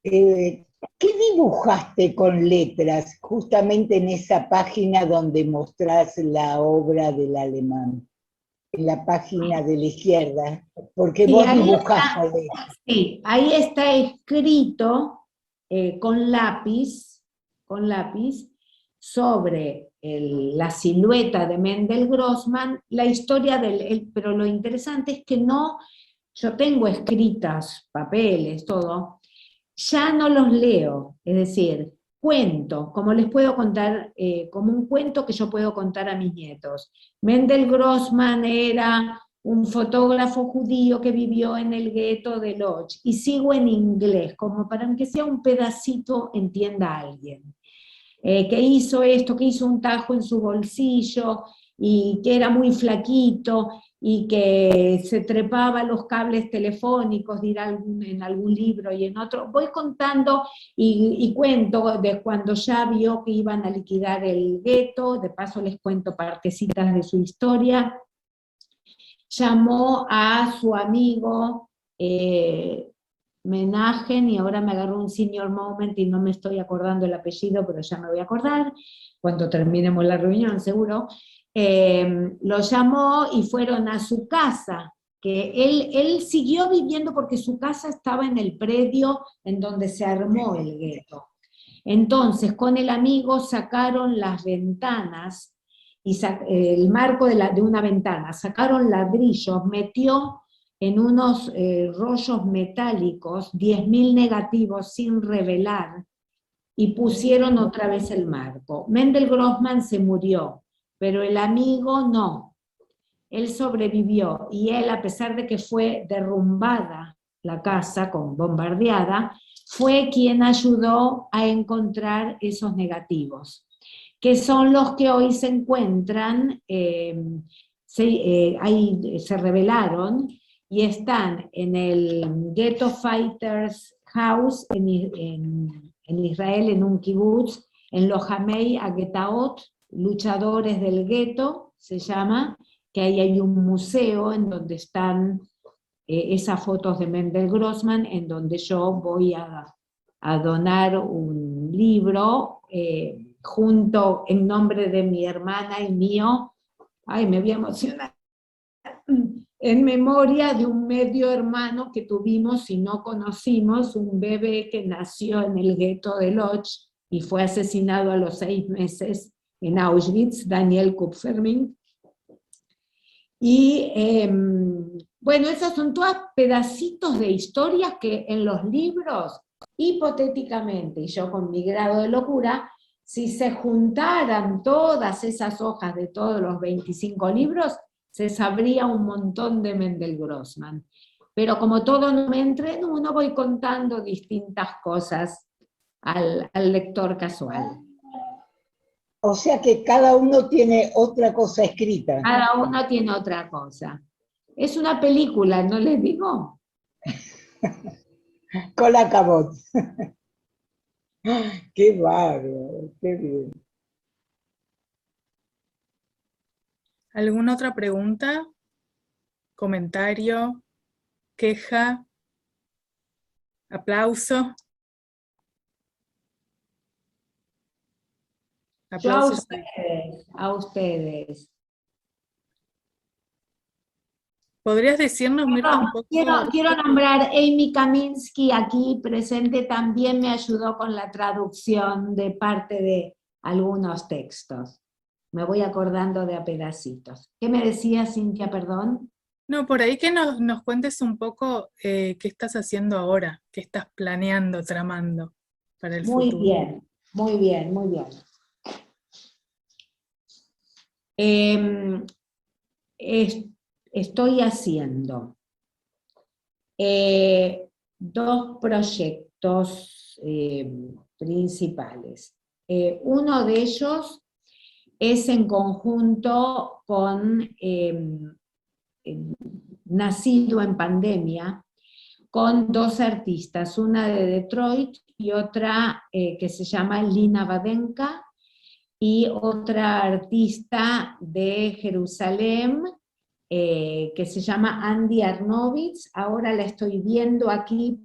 ¿Qué dibujaste con letras justamente en esa página donde mostrás la obra del alemán? En la página de la izquierda, porque sí, vos dibujás con letras. Sí, ahí está escrito con lápiz, sobre la silueta de Mendel Grossman, la historia pero lo interesante es que no, yo tengo escritas, papeles, todo, ya no los leo, es decir, cuento, como les puedo contar, como un cuento que yo puedo contar a mis nietos. Mendel Grossman era un fotógrafo judío que vivió en el gueto de Lodz, y sigo en inglés, como para que sea un pedacito entienda a alguien. Que hizo esto, que hizo un tajo en su bolsillo, y que era muy flaquito, y que se trepaba los cables telefónicos, dirá en algún libro y en otro. Voy contando y cuento de cuando ya vio que iban a liquidar el gueto, de paso les cuento partecitas de su historia. Llamó a su amigo Menagen, y ahora me agarró un senior moment y no me estoy acordando el apellido, pero ya me voy a acordar, cuando terminemos la reunión seguro. Lo llamó y fueron a su casa, que él siguió viviendo porque su casa estaba en el predio en donde se armó el gueto. Entonces con el amigo sacaron las ventanas, y el marco de una ventana, sacaron ladrillos, metió en unos rollos metálicos 10.000 negativos sin revelar, y pusieron otra vez el marco. Mendel Grossman se murió, pero el amigo no. Él sobrevivió, y él, a pesar de que fue derrumbada la casa, bombardeada, fue quien ayudó a encontrar esos negativos, que son los que hoy se encuentran, se revelaron, y están en el Ghetto Fighters House en Israel, en un kibutz, en Lojamei Agetaot, luchadores del gueto, se llama, que ahí hay un museo en donde están esas fotos de Mendel Grossman, en donde yo voy a donar un libro junto, en nombre de mi hermana y mío. Ay, me voy a emocionar. En memoria de un medio hermano que tuvimos y no conocimos, un bebé que nació en el gueto de Lodz y fue asesinado a los 6 meses en Auschwitz, Daniel Kupfermink. Y bueno, esos son todos pedacitos de historias que en los libros, hipotéticamente, y yo con mi grado de locura, si se juntaran todas esas hojas de todos los 25 libros, se sabría un montón de Mendel Grossman. Pero como todo no me entra en uno, voy contando distintas cosas al lector casual. O sea que cada uno tiene otra cosa escrita. Cada uno tiene otra cosa. Es una película, ¿no les digo? Con la cabot. Qué bárbaro, qué bien. ¿Alguna otra pregunta? ¿Comentario? ¿Queja? ¿Aplauso? Yo a Aplausos. ustedes. ¿Podrías decirnos, Mirta, un poco? Quiero nombrar a Amy Kaminsky, aquí presente, también me ayudó con la traducción de parte de algunos textos. Me voy acordando de a pedacitos. ¿Qué me decía, Cintia, perdón? No, por ahí que nos cuentes un poco qué estás haciendo ahora, qué estás planeando, tramando para el futuro. Muy bien, muy bien, muy bien. Estoy haciendo 2 proyectos principales. Uno de ellos es en conjunto con Nacido en Pandemia, con 2 artistas, una de Detroit y otra que se llama Lina Badenka, y otra artista de Jerusalén que se llama Andy Arnovitz. Ahora la estoy viendo aquí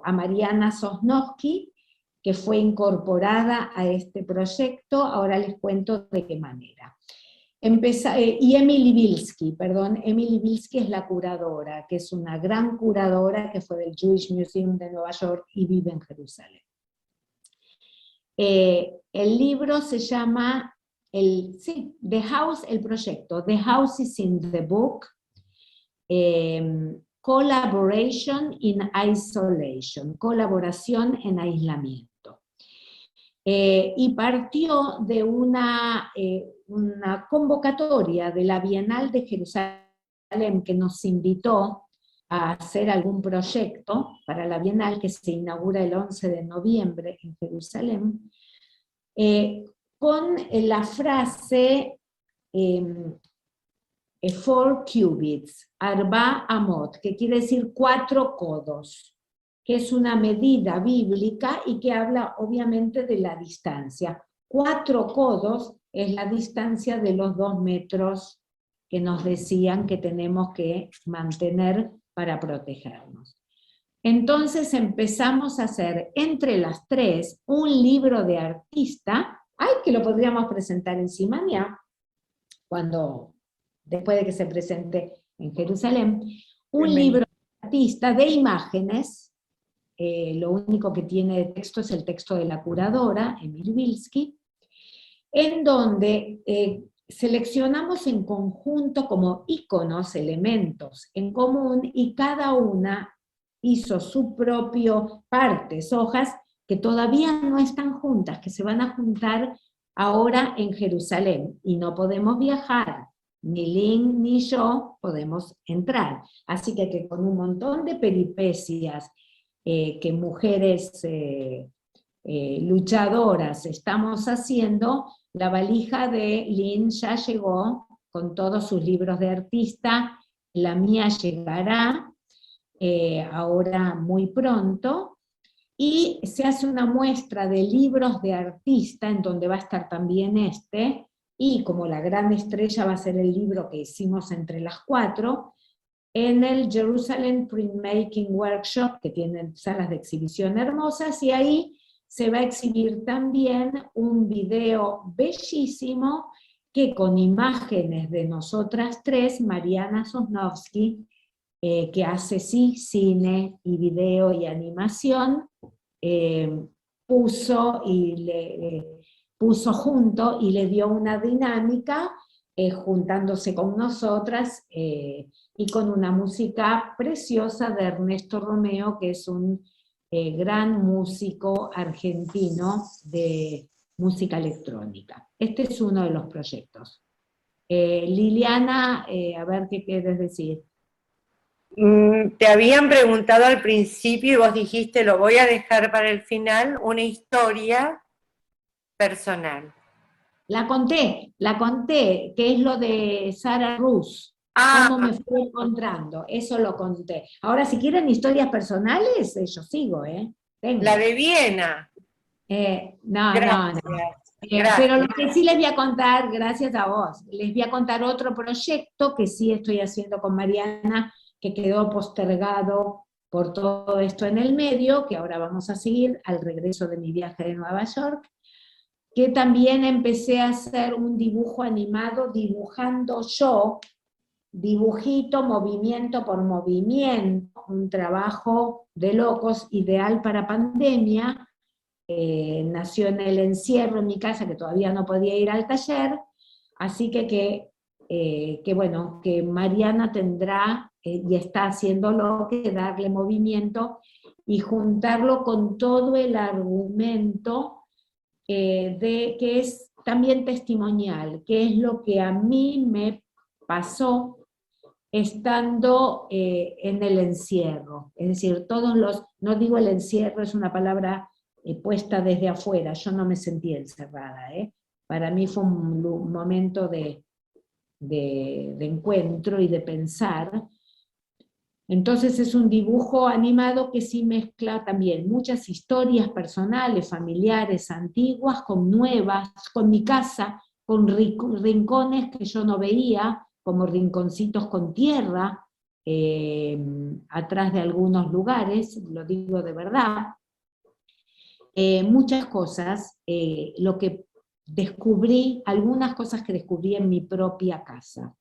a Mariana Sosnowski, que fue incorporada a este proyecto. Ahora les cuento de qué manera. Y Emily Bilski, Emily Bilski es la curadora, que es una gran curadora que fue del Jewish Museum de Nueva York y vive en Jerusalén. El libro se llama, The House, el proyecto, The House is in the Book, Collaboration in Isolation, colaboración en aislamiento. Y partió de una convocatoria de la Bienal de Jerusalén que nos invitó a hacer algún proyecto para la Bienal que se inaugura el 11 de noviembre en Jerusalén, con la frase 4 cubits, Arba Amot, que quiere decir 4 codos, que es una medida bíblica y que habla obviamente de la distancia. 4 codos es la distancia de los 2 metros que nos decían que tenemos que mantener para protegernos. Entonces empezamos a hacer entre las 3 un libro de artista, que lo podríamos presentar en Simania, después de que se presente en Jerusalén, un libro de artista de imágenes, lo único que tiene de texto es el texto de la curadora, Emily Bilski, en donde seleccionamos en conjunto como íconos, elementos en común, y cada una hizo su propio partes, hojas, que todavía no están juntas, que se van a juntar ahora en Jerusalén, y no podemos viajar, ni Lynn ni yo podemos entrar. Así que con un montón de peripecias que mujeres luchadoras estamos haciendo, la valija de Lynn ya llegó con todos sus libros de artista, la mía llegará ahora muy pronto, y se hace una muestra de libros de artista, en donde va a estar también este, y como la gran estrella va a ser el libro que hicimos entre las 4, en el Jerusalem Printmaking Workshop, que tienen salas de exhibición hermosas, y ahí se va a exhibir también un video bellísimo que con imágenes de nosotras tres, Mariana Sosnowski, que hace cine y video y animación, puso junto y le dio una dinámica, juntándose con nosotras, y con una música preciosa de Ernesto Romeo, que es un gran músico argentino de música electrónica. Este es uno de los proyectos. Liliana, a ver qué quieres decir. Te habían preguntado al principio y vos dijiste, lo voy a dejar para el final, una historia personal. La conté, que es lo de Sara Rus. Cómo me fui encontrando, eso lo conté. Ahora, si quieren historias personales, yo sigo, Tengo. La de Viena. No. Gracias. Pero lo que sí les voy a contar, gracias a vos, les voy a contar otro proyecto que sí estoy haciendo con Mariana, que quedó postergado por todo esto en el medio, que ahora vamos a seguir al regreso de mi viaje de Nueva York, que también empecé a hacer un dibujo animado, dibujando yo, dibujito, movimiento por movimiento, un trabajo de locos, ideal para pandemia. Nació en el encierro en mi casa, que todavía no podía ir al taller, así que bueno, que Mariana tendrá, y está haciéndolo, que darle movimiento y juntarlo con todo el argumento que es también testimonial, que es lo que a mí me pasó estando en el encierro. Es decir, no digo el encierro, es una palabra puesta desde afuera, yo no me sentí encerrada. Para mí fue un momento de encuentro y de pensar. Entonces es un dibujo animado que sí mezcla también muchas historias personales, familiares, antiguas, con nuevas, con mi casa, con rincones que yo no veía, como rinconcitos con tierra, atrás de algunos lugares, lo digo de verdad. Muchas cosas, lo que descubrí, algunas cosas que descubrí en mi propia casa.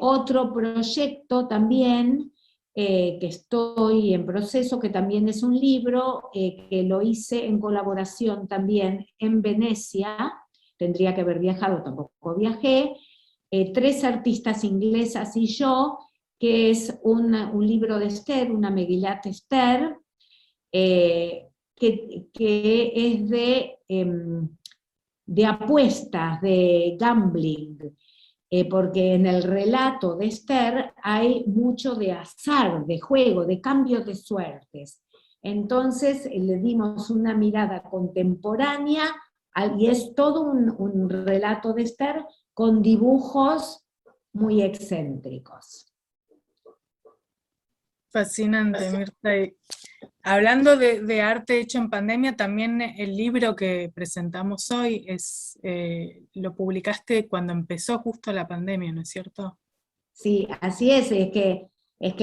Otro proyecto también, que estoy en proceso, que también es un libro, que lo hice en colaboración también en Venecia, tendría que haber viajado, tampoco viajé, 3 artistas inglesas y yo, que es un libro de Esther, una Megillat Esther, que es de apuestas, de gambling, porque en el relato de Esther hay mucho de azar, de juego, de cambio de suertes. Entonces le dimos una mirada contemporánea, y es todo un relato de Esther con dibujos muy excéntricos. Fascinante, Mirta. Y hablando de arte hecho en pandemia, también el libro que presentamos hoy lo publicaste cuando empezó justo la pandemia, ¿no es cierto? Sí, así es que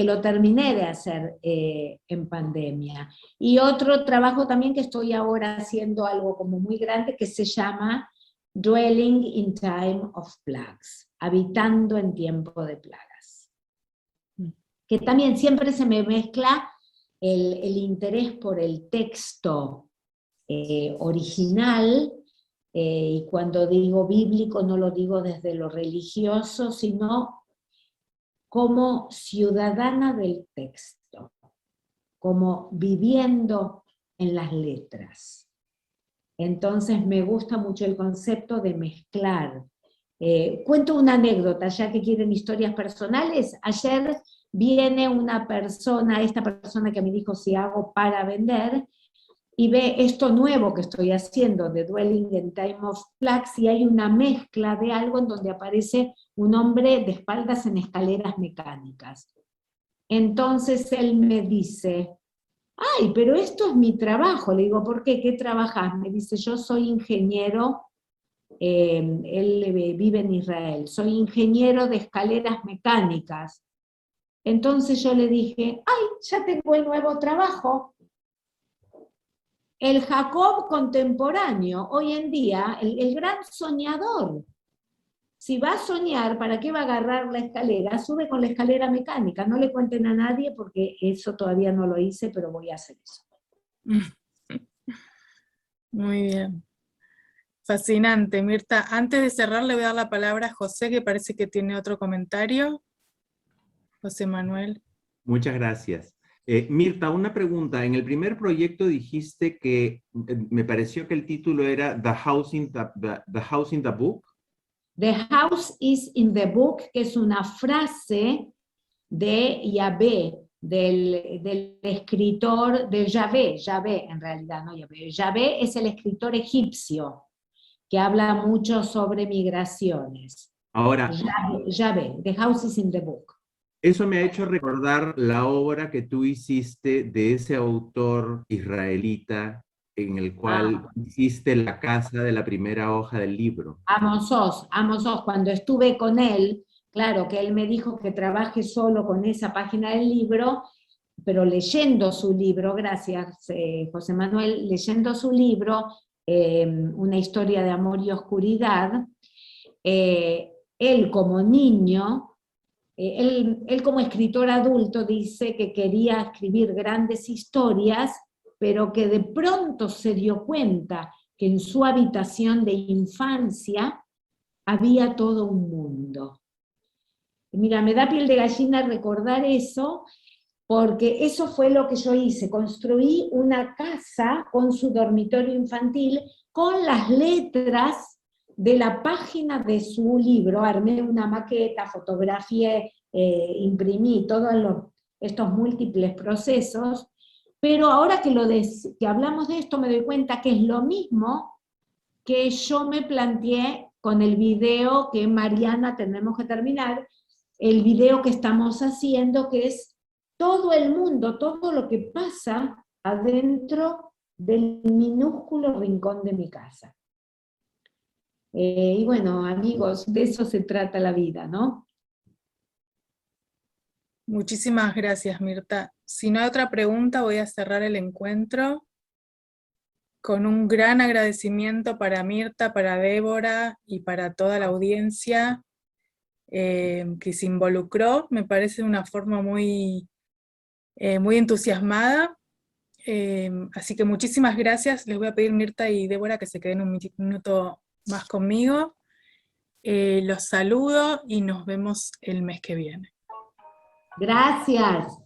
lo terminé de hacer en pandemia. Y otro trabajo también que estoy ahora haciendo, algo como muy grande, que se llama Dwelling in Time of Plagues, habitando en tiempo de plagas. Que también siempre se me mezcla el interés por el texto original y cuando digo bíblico no lo digo desde lo religioso, sino como ciudadana del texto, como viviendo en las letras. Entonces me gusta mucho el concepto de mezclar. Cuento una anécdota, ya que quieren historias personales. Ayer viene una persona, esta persona que me dijo si hago para vender, y ve esto nuevo que estoy haciendo, de Dwelling in Time of Plagues, y hay una mezcla de algo en donde aparece un hombre de espaldas en escaleras mecánicas. Entonces él me dice, ay, pero esto es mi trabajo. Le digo, ¿por qué? ¿Qué trabajas? Me dice, yo soy ingeniero, él vive en Israel, soy ingeniero de escaleras mecánicas. Entonces yo le dije, ay, ya tengo el nuevo trabajo. El Jacob contemporáneo, hoy en día, el gran soñador. Si va a soñar, ¿para qué va a agarrar la escalera? Sube con la escalera mecánica. No le cuenten a nadie porque eso todavía no lo hice, pero voy a hacer eso. Muy bien. Fascinante, Mirta. Antes de cerrar, le voy a dar la palabra a José, que parece que tiene otro comentario. José Manuel. Muchas gracias. Mirta, una pregunta. En el primer proyecto dijiste que, me pareció que el título era The House in the Book. The house is in the book, que es una frase de Yahvé, del escritor de Yahvé en realidad, no Yahvé. Yahvé es el escritor egipcio, que habla mucho sobre migraciones. Ahora, Yahvé, the house is in the book. Eso me ha hecho recordar la obra que tú hiciste de ese autor israelita en el cual hiciste la casa de la primera hoja del libro. Amos Oz, cuando estuve con él, claro que él me dijo que trabaje solo con esa página del libro, pero leyendo su libro, gracias José Manuel, leyendo su libro, Una historia de amor y oscuridad, él como niño, él como escritor adulto dice que quería escribir grandes historias, pero que de pronto se dio cuenta que en su habitación de infancia había todo un mundo. Mira, me da piel de gallina recordar eso, porque eso fue lo que yo hice. Construí una casa con su dormitorio infantil, con las letras de la página de su libro, armé una maqueta, fotografié, imprimí todos estos múltiples procesos, pero ahora que hablamos de esto me doy cuenta que es lo mismo que yo me planteé con el video que Mariana tenemos que terminar, el video que estamos haciendo, que es todo el mundo, todo lo que pasa adentro del minúsculo rincón de mi casa. Y bueno, amigos, de eso se trata la vida, ¿no? Muchísimas gracias, Mirta. Si no hay otra pregunta, voy a cerrar el encuentro con un gran agradecimiento para Mirta, para Débora y para toda la audiencia que se involucró. Me parece de una forma muy entusiasmada. Así que muchísimas gracias. Les voy a pedir, Mirta y Débora, que se queden un minuto más conmigo. Los saludo y nos vemos el mes que viene. Gracias.